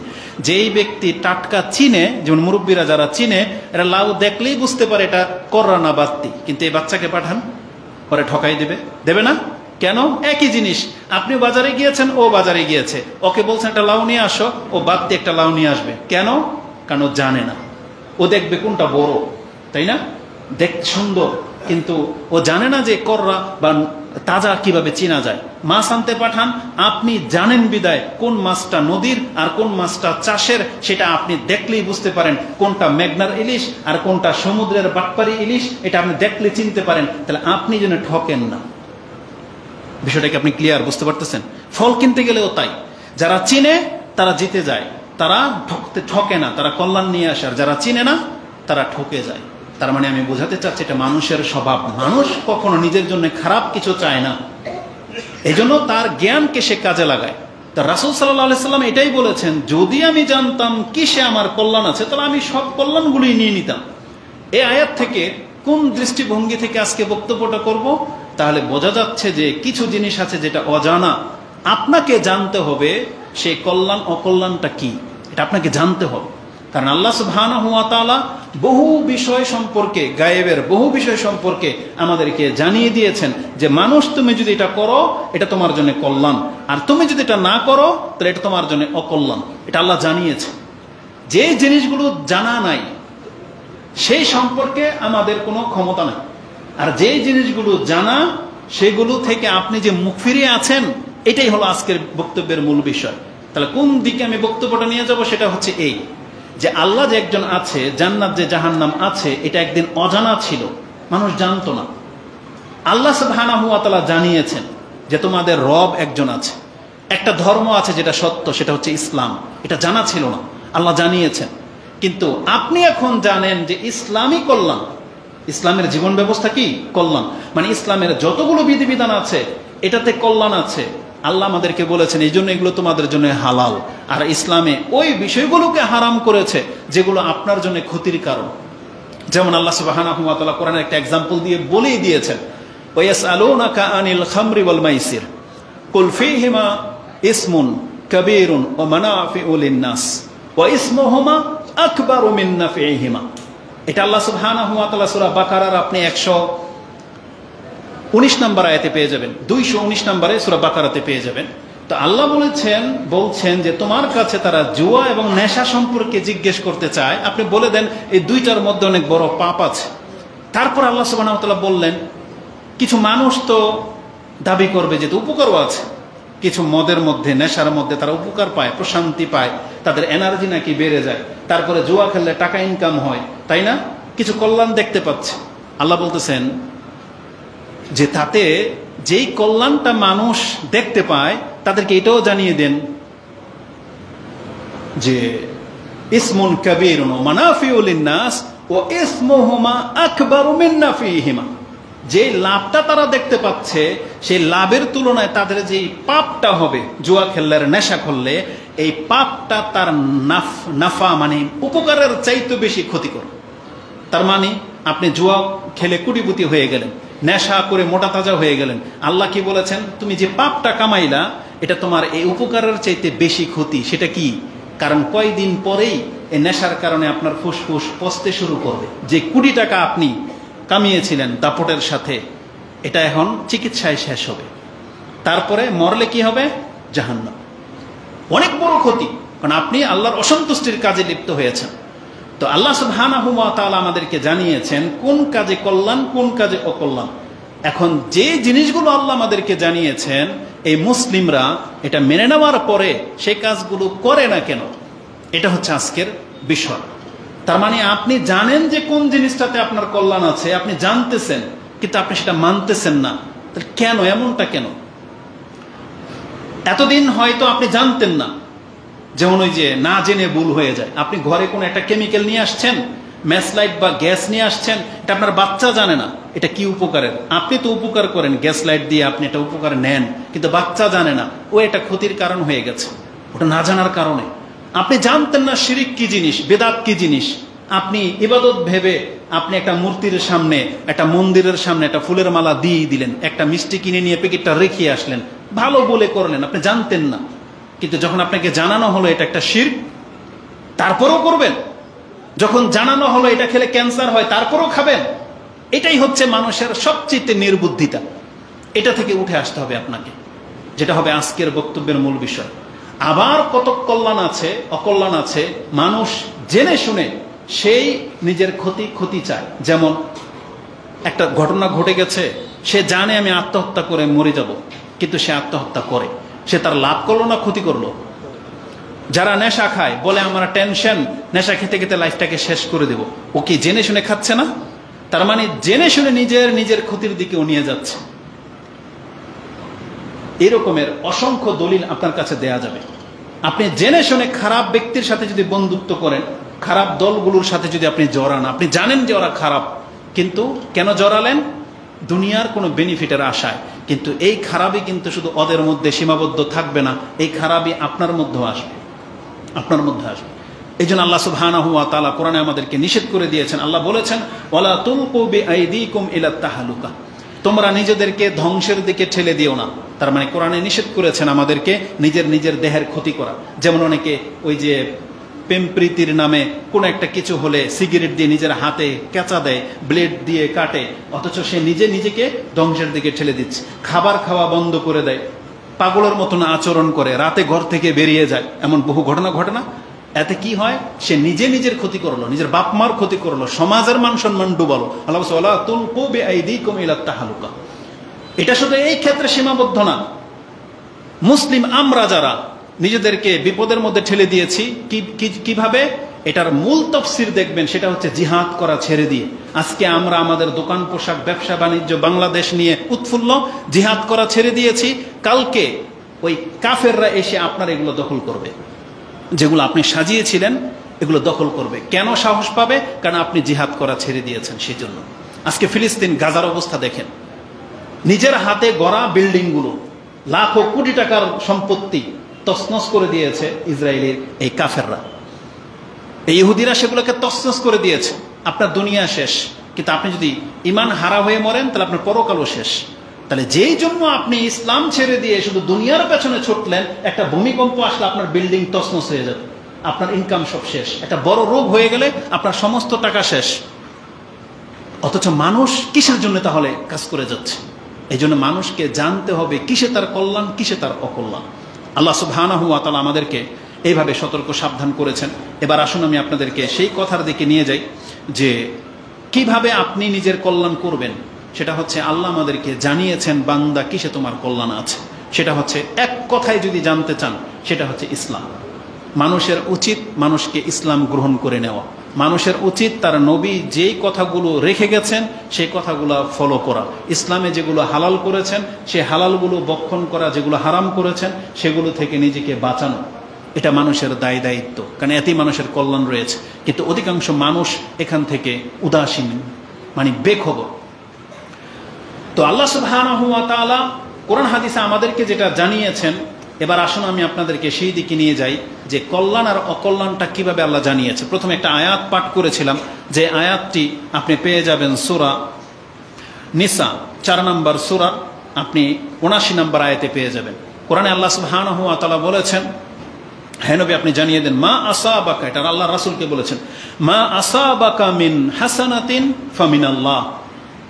যেই ব্যক্তি টাটকা চিনে, যেমন মুরব্বীরা যারা চিনে, এটা লাউ দেখলেই বুঝতে পারে এটা কররা না বাত্তি, কিন্তু এই বাচ্চাকে পাঠান, পরে ঠকাই দেবে না? কেন? একই জিনিস। আপনি বাজারে গিয়েছেন, ও বাজারে গিয়েছে, ওকে বলছেন একটা লাউ নিয়ে আসো, ও বাত্তি একটা লাউ নিয়ে আসবে। কেন? কারণ ও জানে না। ও দেখবে কোনটা বড়, তাই না? দেখতে সুন্দর, কিন্তু ও জানে না যে কররা বা তাজা কিভাবে চেনা যায়। মাছ আনতে পাঠান, আপনি জানেন বিদায় কোন মাছটা নদীর আর কোন মাছটা চাষের, সেটা আপনি দেখলেই বুঝতে পারেন কোনটা মেঘনার ইলিশ আর কোনটা সমুদ্রের বাটপারি ইলিশ, এটা আপনি দেখলে চিনতে পারেন। তাহলে আপনি যেন ঠকেন না। বিষয়টাকে আপনি ক্লিয়ার বুঝতে পারতেছেন? ফল কিনতে গেলেও তাই, যারা চিনে তারা জিতে যায়, তারা ঠকে না, তারা কল্যাণ নিয়ে আসে। আর যারা চিনে না তারা ঠকে যায়। তার মানে আমি বোঝাতে চাচ্ছি এটা মানুষের স্বভাব। মানুষ কখনো নিজের জন্য খারাপ কিছু চায় না, এই জন্য তার জ্ঞানকে সে কাজে লাগায়। তা রাসূল সাল্লাল্লাহু আলাইহি সাল্লাম এটাই বলেছেন, যদি আমি জানতাম কিসে আমার কল্যাণ আছে, তাহলে আমি সব কল্যাণগুলি নিয়ে নিতাম। এই আয়াত থেকে কোন দৃষ্টিভঙ্গি থেকে আজকে বক্তব্যটা করব, তাহলে বোঝা যাচ্ছে যে কিছু জিনিস আছে যেটা অজানা, আপনাকে জানতে হবে সেই কল্যাণ অকল্যাণটা কি, এটা আপনাকে জানতে হবে। কারণ আল্লাহ সুবহানাহু ওয়া তাআলা বহু বিষয় সম্পর্কে, গায়েবের বহু বিষয় সম্পর্কে আমাদেরকে জানিয়ে দিয়েছেন যে মানুষ, তুমি যদি এটা করো এটা তোমার জন্য কল্যাণ, আর তুমি যদি এটা না করো তাহলে এটা তোমার জন্য অকল্যাণ। এটা আল্লাহ জানিয়েছে। যে জিনিসগুলো জানা নাই সেই সম্পর্কে আমাদের কোনো ক্ষমতা নাই, আর যে জিনিসগুলো জানা সেগুলো থেকে আপনি যে মুখ ফিরিয়ে আছেন, এটাই হলো আজকের বক্তব্যের মূল বিষয়। তাহলে কোন দিকে আমি বক্তব্যটা নিয়ে যাব, সেটা হচ্ছে এই যে আল্লাহ যে একজন আছে, জান্নাত যে জাহান্নাম আছে, এটা একদিন অজানা ছিল, মানুষ জানতো না। আল্লাহ সুবহানাহু ওয়া তাআলা জানিয়েছেন যে তোমাদের রব একজন আছে, একটা ধর্ম আছে যেটা সত্য, সেটা হচ্ছে ইসলাম। এটা জানা ছিল না, আল্লাহ জানিয়েছেন। কিন্তু আপনি এখন জানেন যে ইসলামই কল্যাণ, ইসলামের জীবন ব্যবস্থা কি কল্যাণ, মানে ইসলামের যতগুলো বিধিবিধান আছে এটাতে কল্যাণ আছে। আল্লাহ আমাদেরকে বলেছেন এই জন্য এগুলো তোমাদের জন্য হালাল, আর ইসলামে ওই বিষয়গুলোকে হারাম করেছে যেগুলো আপনার জন্য ক্ষতির কারণ। যেমন আল্লাহ সুবহানাহু ওয়া তাআলা কোরআনের একটা এক্সাম্পল দিয়ে বলেই দিয়েছেন, ওয়ায়াসআলুনাকা আনিল খামরি ওয়াল মাইসির কুল ফীহিমা ইসমুন কাবীরুন ওয়া মানাফিউ লিন-নাস ওয়া ইসমুহুমা আকবারু মিন নাফইহিমা। এটা আল্লাহ সুবহানাহু ওয়া তাআলা সূরা বাকারার আপনি 119 নম্বর আয়াতে পেয়ে যাবেন, 219 নম্বরে সূরা বাকারাতে পেয়ে যাবেন। তো আল্লাহ বলছেন যে তোমার কাছে তারা জুয়া এবং নেশা সম্পর্কে জিজ্ঞেস করতে চায়, আপনি বলে দেন এই দুইটার মধ্যে অনেক বড় পাপ আছে। তারপর আল্লাহ সুবহানাহু ওয়া তাআলা বললেন, কিছু মানুষ তো দাবি করবে যে উপকারও আছে, কিছু মদের মধ্যে, নেশার মধ্যে তারা উপকার পায়, প্রশান্তি পায়, তাদের এনার্জি নাকি বেড়ে যায়, তারপরে জুয়া খেললে টাকা ইনকাম হয়, তাই না, কিছু কল্যাণ দেখতে পাচ্ছে। আল্লাহ বলতেছেন যে তাতে যেই কল্যাণটা মানুষ দেখতে পায় তাদেরকে এটাও জানিয়ে দেন যে ইসমুন কাবীরুন ওয়া মানাফিউ লিন-নাস ওয়া ইসমুহুমা আকবারু মিন নাফিহিমা। যে লাভটা তারা দেখতে পাচ্ছে সেই লাভের তুলনায় তাদের যে পাপটা হবে জুয়া খেললে, নেশা করলে, এই পাপটা তার নাফা মানে উপকারের চাইতে বেশি ক্ষতিকর। তার মানে আপনি জুয়া খেলে কোটিপতি হয়ে গেলেন, নেশা করে মোটা তাজা হয়ে গেলেন, আল্লাহ কি বলেছেন, তুমি যে পাপটা কামাইলা এটা তোমার এই উপকারের চাইতে বেশি ক্ষতি। সেটা কি? কারণ কয়দিন পরেই এই নেশার কারণে আপনার ফুসফুস পচতে শুরু করবে। যে কোটি টাকা আপনি কামিয়েছিলেন দাপটের সাথে, এটা এখন চিকিৎসায় শেষ হবে, তারপরে মরলে কি হবে? জাহান্নাম। অনেক বড় ক্ষতি, কারণ আপনি আল্লাহর অসন্তুষ্টির কাজে লিপ্ত হয়েছেন। তো আল্লাহ সুবহানাহু ওয়া তাআলা আমাদেরকে জানিয়েছেন কোন কাজে কল্যাণ, কোন কাজে অকল্যাণ। এখন যে জিনিসগুলো আল্লাহ আমাদেরকে জানিয়েছেন, এই মুসলিমরা এটা মেনে নেওয়ার পরে সেই কাজগুলো করে না কেন, এটা হচ্ছে আজকের বিষয়। তার মানে আপনি জানেন যে কোন জিনিসটাতে আপনার কল্যাণ আছে, আপনি জানতেছেন, কিন্তু আপনি সেটা মানতেছেন না। তাহলে কেন, এমনটা কেন? এতদিন হয়তো আপনি জানতেন না, যেমন ওই যে না জেনে ভুল হয়ে যায়। আপনি ঘরে কোনো একটা কেমিক্যাল নিয়ে আসছেন, ম্যাসলাইট বা গ্যাস নিয়ে আসছেন, এটা আপনার বাচ্চা জানে না এটা কি উপকারের। আপনি তো উপকার করেন, গ্যাস লাইট দিয়ে আপনি এটা উপকার নেন, কিন্তু বাচ্চা জানে না ও এটা ক্ষতির কারণ হয়ে গেছে, ওটা না জানার কারণে। আপনি জানতেন না শিরিক কি জিনিস, বেদাত কি জিনিস। আপনি ইবাদত ভেবে আপনি একটা মূর্তির সামনে, একটা মন্দিরের সামনে একটা ফুলের মালা দিয়ে দিলেন, একটা মিষ্টি কিনে নিয়ে প্যাকেটটা রেখে আসলেন, ভালো বলে করলেন, আপনি জানতেন না। কিন্তু যখন আপনাকে জানানো হলো এটা একটা শিরক, তারপরেও করবেন। যখন জানানো হলো এটা খেলে ক্যান্সার হয়, তারপরেও খাবেন। এটাই হচ্ছে মানুষের সবচেয়ে নির্বুদ্ধিতা। এটা থেকে উঠে আসতে হবে আপনাকে, যেটা হবে আজকের বক্তব্যের মূল বিষয়। আবার কত কল্যাণ আছে, অকল্যাণ আছে, মানুষ জেনে শুনে সেই নিজের ক্ষতি চায়। যেমন একটা ঘটনা ঘটে গেছে, সে জানে আমি আত্মহত্যা করে মরে যাব, কিন্তু সে আত্মহত্যা করে। সে তার লাভ করলো না ক্ষতি করলো? যারা নেশা খায় বলে আমার টেনশন, নেশা খেতে খেতে লাইফটাকে শেষ করে দেব। ও কি জেনে শুনে খাচ্ছে না? তার মানে জেনে শুনে নিজের ক্ষতির দিকে ও নিয়ে যাচ্ছে। এরকমের অসংখ্য দলিল আপনার কাছে দেয়া যাবে। আপনি জেনে শুনে খারাপ ব্যক্তির সাথে যদি বন্ধুত্ব করেন, খারাপ দলগুলোর সাথে যদি আপনি জড়ান, আপনি জানেন যে ওরা খারাপ, কিন্তু কেন জড়ালেন? দুনিয়ার কোনো বেনিফিটের আশায়। কিন্তু এই খারাপই কিন্তু শুধু ওদের মধ্যে সীমাবদ্ধ থাকবে না, এই খারাপই আপনার মধ্যেও আসবে, আপনার মধ্যে আসবে। এই জন্য আল্লাহ সুবহানাহু ওয়া তাআলা কোরআনে আমাদেরকে নিষেধ করে দিয়েছেন। আল্লাহ বলেছেন, ওয়ালা তুলকু বিআইদিকুম ইলা তাহলুকা, তোমরা নিজেদেরকে ধ্বংসের দিকে ঠেলে দিও না। তার মানে কোরআনে নিষেধ করেছেন আমাদেরকে নিজের দেহের ক্ষতি করা। যেমন অনেকে ওই যে প্রেম প্রীতির নামে কোনো একটা কিছু হলে সিগারেট দিয়ে নিজের হাতে কেঁচা দেয়, ব্লেড দিয়ে কাটে, অথচ সে নিজেকে ধ্বংসের দিকে ঠেলে দিচ্ছে। খাবার খাওয়া বন্ধ করে দেয়, পাগলের মতন আচরণ করে, রাতে ঘর থেকে বেরিয়ে যায়, এমন বহু ঘটনা ঘটে না? এতে কি হয়? সে নিজের ক্ষতি করলো, নিজের বাপ মার ক্ষতি করলো, সমাজের মান সম্মান ডুবালো। আল্লাহ বলছে ওয়ালা তুলকু বিআইদিকুম ইলা তাহলুকা। এটা শুধু এই ক্ষেত্রে সীমাবদ্ধ না। মুসলিম আমরা যারা নিজেদেরকে বিপদের মধ্যে ঠেলে দিয়েছি, কিভাবে? এটার মূল তফসির দেখবেন, সেটা হচ্ছে জিহাদ করা ছেড়ে দিয়ে। আজকে আমরা আমাদের দোকান, পোশাক, ব্যবসা বাণিজ্য, বাংলাদেশ নিয়ে উৎফুল্ল, জিহাদ করা ছেড়ে দিয়েছি। কালকে ওই কাফেররা এসে আপনার এগুলো দখল করবে, যেগুলো আপনি সাজিয়েছিলেন এগুলো দখল করবে। কেন সাহস পাবে? কারণ আপনি জিহাদ করা ছেড়ে দিয়েছেন। সেই জন্য আজকে ফিলিস্তিন, গাজার অবস্থা দেখেন। নিজের হাতে গড়া বিল্ডিংগুলো, লাখো কোটি টাকার সম্পত্তি তছনছ করে দিয়েছে ইসরায়েলের এই কাফেররা, এই ইহুদিরা সেগুলোকে তছনছ করে দিয়েছে। আপনার দুনিয়া শেষ, কিন্তু আপনি যদি ইমান হারা হয়ে মরেন তাহলে আপনার পরকালও শেষ। তাহলে যেই জন্য আপনি ইসলাম ছেড়ে দিয়ে শুধু দুনিয়ার পেছনে ছুটলেন, একটা ভূমিকম্প আসলে আপনার বিল্ডিং তছনছ হয়ে যাবে, আপনার ইনকাম সব শেষ, একটা বড় রোগ হয়ে গেলে আপনার সমস্ত টাকা শেষ। অথচ মানুষ কিসের জন্য তাহলে কাজ করে যাচ্ছে? এই জন্য মানুষকে জানতে হবে কিসে তার কল্যাণ, কিসে তার অকল্যাণ। আল্লাহ সুবহানাহু ওয়া তাআলা আমাদেরকে এইভাবে সতর্ক সাবধান করেছেন। এবার আসুন আমি আপনাদেরকে সেই কথার দিকে নিয়ে যাই যে কিভাবে আপনি নিজের কল্যাণ করবেন। সেটা হচ্ছে আল্লাহ আমাদেরকে জানিয়েছেন, বান্দা কিসে তোমার কল্যাণ আছে। সেটা হচ্ছে এক কথায় যদি জানতে চান, সেটা হচ্ছে ইসলাম। মানুষের উচিত মানুষকে ইসলাম গ্রহণ করে নেওয়া। মানুষের উচিত তার নবী যেই কথাগুলো রেখে গেছেন সেই কথাগুলো ফলো করা। ইসলামে যেগুলো হালাল করেছেন সেই হালালগুলো বক্ষণ করা, যেগুলো হারাম করেছেন সেগুলো থেকে নিজেকে বাঁচানো। এটা মানুষের দায়িত্ব, কারণ এতেই মানুষের কল্যাণ রয়েছে। কিন্তু অধিকাংশ মানুষ এখান থেকে উদাসীন, মানে বেখবর। তো আল্লাহ সুবহানাহু ওয়া তাআলা কোরআন হাদিসে আমাদেরকে যেটা জানিয়েছেন, এবার আসুন আমি আপনাদেরকে সেই দিকে নিয়ে যাই যে কল্যাণ আর অকল্যাণটা কিভাবে আল্লাহ জানিয়েছে। প্রথমে একটা আয়াত পাঠ করেছিলাম, যে আয়াতটি আপনি পেয়ে যাবেন সূরা নিসা 4 নম্বর সূরা, আপনি 79 নম্বর আয়াতে পেয়ে যাবেন। কোরআনে আল্লাহ সুবহানাহু ওয়া তাআলা বলেছেন, হে নবী আপনি জানিয়ে দেন, মা আসাবাকা, এটা আল্লাহ রাসূলকে বলেছেন, মা আসাবাকা মিন হাসানাতিন ফামিনাল্লাহ।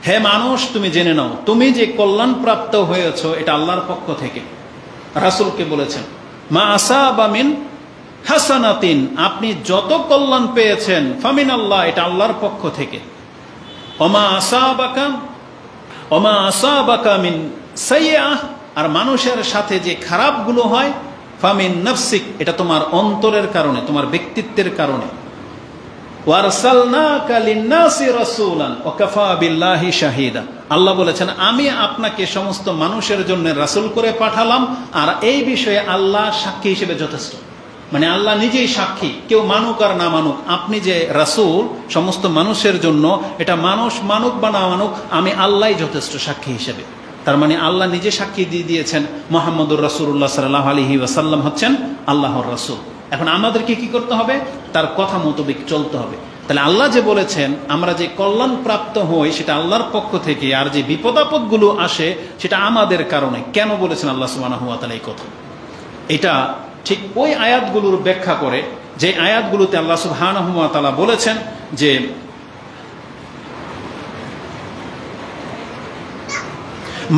হে মানুষ, তুমি জেনে নাও তুমি যে কল্যাণ প্রাপ্ত হয়েছো এটা আল্লাহর পক্ষ থেকে। রাসূলকে বলেছেন মা আসাবা মিন হাসানাতিন, আপনি যত কল্যাণ পেয়েছেন ফামিনাল্লাহ, এটা আল্লাহর পক্ষ থেকে। ওমা আসাবাকা মিন সাইয়্যাহ, আর মানুষের সাথে যে খারাপগুলো হয়, ফামিন নাফসিক, এটা তোমার অন্তরের কারণে, তোমার ব্যক্তিত্বের কারণে। ওয়ারসালনাকা লিন-নাসি রাসূলান ওয়া কাফা বিল্লাহি শাহিদা। আল্লাহ বলেছেন আমি আপনাকে সমস্ত মানুষের জন্য রাসূল করে পাঠালাম, আর এই বিষয়ে আল্লাহ সাক্ষী হিসেবে যথেষ্ট। মানে আল্লাহ নিজেই সাক্ষী, কেউ মানুক আর না মানুক, আপনি যে রাসূল সমস্ত মানুষের জন্য, এটা মানুষ মানুক বা না মানুক, আমি আল্লাহই যথেষ্ট সাক্ষী হিসেবে। তার মানে আল্লাহ নিজে সাক্ষী দিয়ে দিয়েছেন মুহাম্মদুর রাসূলুল্লাহ সাল্লাল্লাহু আলাইহি ওয়াসাল্লাম হচ্ছেন আল্লাহর রাসূল। এখন আমাদেরকে কি করতে হবে? তার কথা মোতাবেক চলতে হবে। তাহলে আল্লাহ যে বলেছেন আমরা যে কল্যাণ প্রাপ্ত হই সেটা আল্লাহর পক্ষ থেকে, আর যে বিপদ আপদগুলো আসে সেটা আমাদের কারণে। কেন বলেছেন আল্লাহ সুবহানাহু ওয়া তাআলা এই কথা? এটা ঠিক ওই আয়াতগুলোর ব্যাখ্যা করে যে আয়াতগুলোতে আল্লাহ সুবহানাহু ওয়া তাআলা বলেছেন যে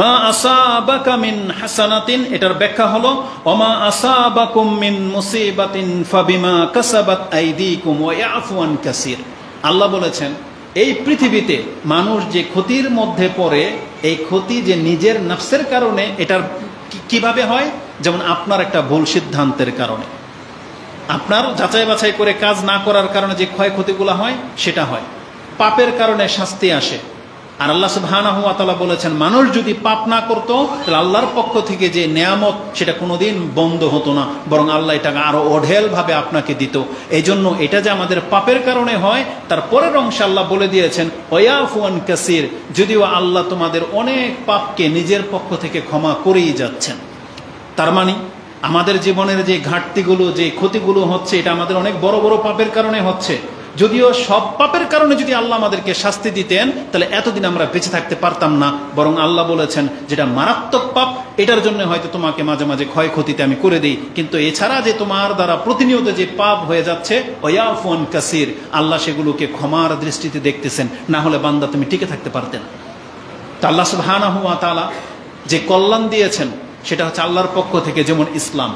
মা আসাবাকা মিন হাসানাতিন, এটার ব্যাখ্যা হলো ওমা আসাবাকুম মিন মুসিবাতিন ফাবিমা কাসাবাত আইদিকুম ওয়া ইয়াফু আন কাসীর। আল্লাহ বলেছেন এই পৃথিবীতে মানুষ যে ক্ষতির মধ্যে পড়ে, এই ক্ষতি যে নিজের নফসের কারণে, এটার কিভাবে হয়? যেমন আপনার একটা ভুল সিদ্ধান্তের কারণে, আপনার যাচাই বাছাই করে কাজ না করার কারণে যে ক্ষয়ক্ষতিগুলো হয় সেটা হয়। পাপের কারণে শাস্তি আসে। আর আল্লাহ সুবহানাহু ওয়া তাআলা বলেছেন মানুষ যদি পাপ না করত তাহলে আল্লাহর পক্ষ থেকে যে নেয়ামত সেটা কোনোদিন বন্ধ হতো না, বরং আল্লাহ এটাকে আরো অঢেল ভাবে আপনাকে দিত। এই জন্য এটা যে আমাদের পাপের কারণে হয়, তার পরের অংশে আল্লাহ বলে দিয়েছেন ওয়ায়াফু আন কাসীর, যদিও আল্লাহ তোমাদের অনেক পাপকে নিজের পক্ষ থেকে ক্ষমা করেই যাচ্ছেন। তার মানে আমাদের জীবনের যে ঘাটতিগুলো, যে ক্ষতিগুলো হচ্ছে, এটা আমাদের অনেক বড় বড় পাপের কারণে হচ্ছে। যদিও সব পাপের কারণে যদি আল্লাহ আমাদেরকে শাস্তি দিতেন তাহলে এতদিন আমরা বেঁচে থাকতে পারতাম না, বরং আল্লাহ বলেছেন যেটা মারাত্মক পাপ এটার জন্য হয়তো তোমাকে মাঝে মাঝে ক্ষয়ক্ষতিতে আমি করে দিই, কিন্তু এছাড়া যে তোমার দ্বারা প্রতিনিয়ত যে পাপ হয়ে যাচ্ছে ওয়াফুন কাসির, আল্লাহ সেগুলোকে ক্ষমার দৃষ্টিতে দেখতেছেন, না হলে বান্দা তুমি টিকে থাকতে পারতেন। তা আল্লাহ সুবহানাহু ওয়া তাআলা যে কল্যাণ দিয়েছেন সেটা হচ্ছে আল্লাহর পক্ষ থেকে। যেমন ইসলাম,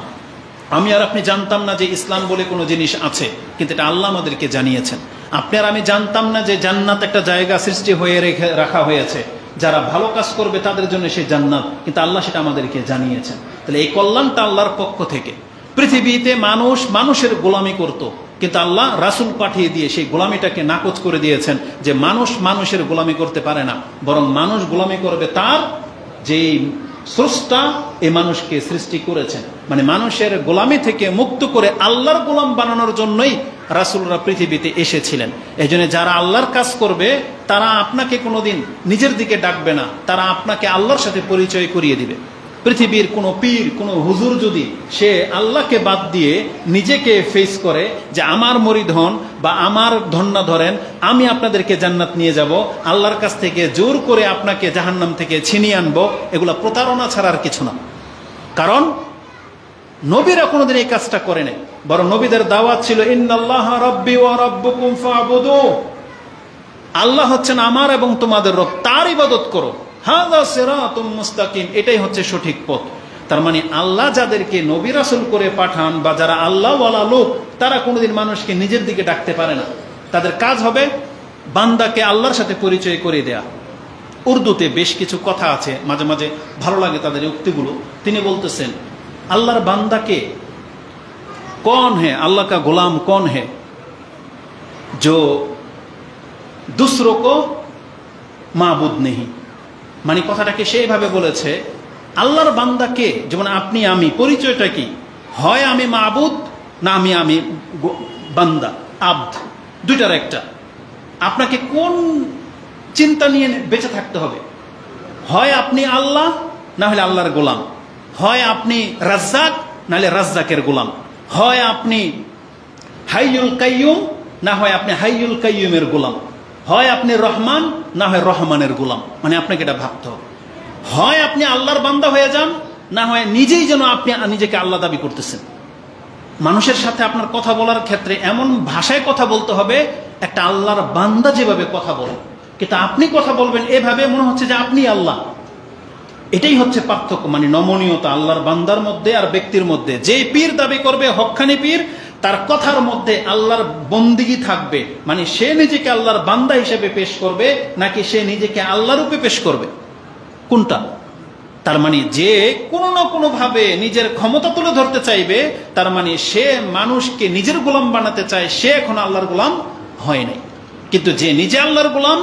আমি আর আপনি জানতাম না যে ইসলাম বলে কোনো জিনিস আছে, কিন্তু এটা আল্লাহ আমাদেরকে জানিয়েছেন। আপনি আর আমি জানতাম না যে জান্নাত একটা জায়গা সৃষ্টি হয়ে রাখা হয়েছে, যারা ভালো কাজ করবে তাদের জন্য সেই জান্নাত, কিন্তু আল্লাহ সেটা আমাদেরকে জানিয়েছেন। তাহলে এই কল্যাণটা আল্লাহর পক্ষ থেকে। পৃথিবীতে মানুষ মানুষের গোলামি করত, কিন্তু আল্লাহ রাসূল পাঠিয়ে দিয়ে সেই গোলামিটাকে নাকচ করে দিয়েছেন, যে মানুষ মানুষের গোলামি করতে পারে না, বরং মানুষ গোলামি করবে তার যেই স্রষ্টা এই মানুষকে সৃষ্টি করেছেন। মানে মানুষের গোলামি থেকে মুক্ত করে আল্লাহর গোলাম বানানোর জন্যই রাসূলরা পৃথিবীতে এসেছিলেন। এই জন্য যারা আল্লাহর কাজ করবে তারা আপনাকে কোনোদিন নিজের দিকে ডাকবে না, তারা আপনাকে আল্লাহর সাথে পরিচয় করিয়ে দিবে। পৃথিবীর কোনো পীর, কোনো হুজুর যদি সে আল্লাহকে বাদ দিয়ে নিজেকে ফেস করে যে আমার মরিদ হন বা আমার ধন্যা ধরেন, আমি আপনাদেরকে জান্নাত নিয়ে যাব, আল্লাহর কাছ থেকে জোর করে আপনাকে জাহান্নাম থেকে ছিনিয়ে আনবো, এগুলা প্রতারণা ছাড়া আর কিছু না। কারণ নবীরা কোনোদিন এই কাজটা করে নাই, বরং নবীদের দাওয়াত ছিল ইন্নাল্লাহা রাব্বি ওয়া রাব্বুকুম ফা'বুদু, আল্লাহ হচ্ছেন আমার এবং তোমাদের রব, তার ইবাদত করো, হাযা সিরাতুম মুস্তাকিম, এটাই হচ্ছে সঠিক পথ। তার মানে আল্লাহ যাদেরকে নবী রাসূল করে পাঠান বা যারা আল্লাহ ওয়ালা লোক, তারা কোনোদিন মানুষকে নিজের দিকে ডাকতে পারে না। তাদের কাজ হবে বান্দাকে আল্লাহর সাথে পরিচয় করে দেয়া। উর্দুতে বেশ কিছু কথা আছে, মাঝে মাঝে ভালো লাগে তাদের উক্তিগুলো। তিনি বলতেছেন আল্লাহর বান্দাকে कौन है, अल्लाह का गुलाम कौन है जो दूसरों को माबूद नहीं। মানে কথাটাকে সেইভাবে বলেছে আল্লাহর বান্দাকে, যেমন আপনি আমি, পরিচয়টা কি? হয় আমি মাবুদ, না আমি বান্দা, আব্দ, দুইটার একটা। আপনাকে কোন চিন্তা নিয়ে বেঁচে থাকতে হবে? হয় আপনি আল্লাহ, না হলে আল্লাহর গোলাম। হয় আপনি রাজ্জাক, না হলে রাজ্জাকের গোলাম। হয় আপনি হাইয়ুল কাইয়ুম, না হয় আপনি হাইয়ুল কাইয়ুমের গোলাম। হয় আপনি রহমান, না হয় রহমানের গোলাম। মানে আপনাকে এটা ভাবতে হবে। হয় আপনি আল্লাহর বান্দা হয়ে যান, না হয় নিজেই যেন আপনি নিজেকে আল্লাহ দাবি করতেছেন। মানুষের সাথে আপনার কথা বলার ক্ষেত্রে এমন ভাষায় কথা বলতে হবে একটা আল্লাহর বান্দা যেভাবে কথা বলে, কিন্তু আপনি কথা বলবেন এভাবে মনে হচ্ছে যে আপনি আল্লাহ। এটাই হচ্ছে পার্থক্য, মানে নমনীয়তা আল্লাহর বান্দার মধ্যে আর ব্যক্তির মধ্যে। যে পীর দাবি করবে হক্কানি পীর, তার কথার মধ্যে আল্লাহর বন্দিগি থাকবে, মানে সে নিজেকে আল্লাহর বান্দা হিসেবে পেশ করবে নাকি সে নিজেকে আল্লাহ রূপে পেশ করবে, কোনটা? তার মানে যে কোনো না কোনো ভাবে নিজের ক্ষমতা তুলে ধরতে চাইবে, তার মানে সে মানুষকে নিজের গোলাম বানাতে চায়, সে এখন আল্লাহর গোলাম হয় নাই। কিন্তু যে নিজে আল্লাহর গোলাম,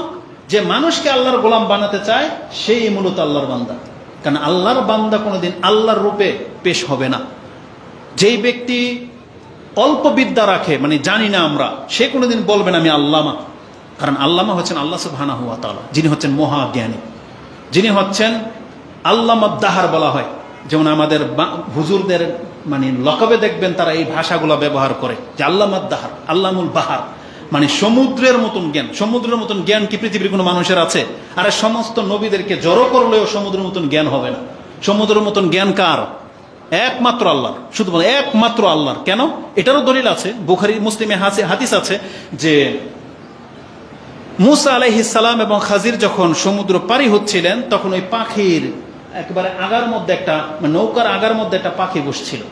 যে মানুষকে আল্লাহর গোলাম বানাতে চায়, সেই মূলত আল্লাহর বান্দা। কারণ আল্লাহর বান্দা কোনোদিন আল্লাহর রূপে পেশ হবে না। যেই ব্যক্তি অল্প বিদ্যা রাখে, মানে জানি না আমরা, সে কোনোদিন বলবেন আমি আল্লামা। কারণ আল্লামা হচ্ছেন আল্লাহ সুবহানাহু ওয়া তাআলা, যিনি হচ্ছেন মহাজ্ঞানী, যিনি হচ্ছেন আল্লামা দাহার বলা হয়। যেমন আমাদের হুজুরদের মানে লকবে দেখবেন তারা এই ভাষাগুলো ব্যবহার করে যে আল্লামা দাহার, আল্লামুল বাহার, মানে সমুদ্রের মতন জ্ঞান। সমুদ্রের মতন জ্ঞান কি পৃথিবীর কোনো মানুষের আছে? আরে সমস্ত নবীদেরকে জড়ো করলেও সমুদ্রের মতন জ্ঞান হবে না। সমুদ্রের মতন জ্ঞান কার? একমাত্র আল্লাহর, শুধু একমাত্র আল্লাহর। কেন? এটারও দলিল আছে, বুখারী মুসলিমে হাদিস আছে যে মুসা আলাইহিস সালাম এবং খাজির যখন সমুদ্র পারি হচ্ছিলেন, তখন ওই পাখির একেবারে আগার মধ্যে একটা, নৌকার আগার মধ্যে একটা পাখি বসছিল,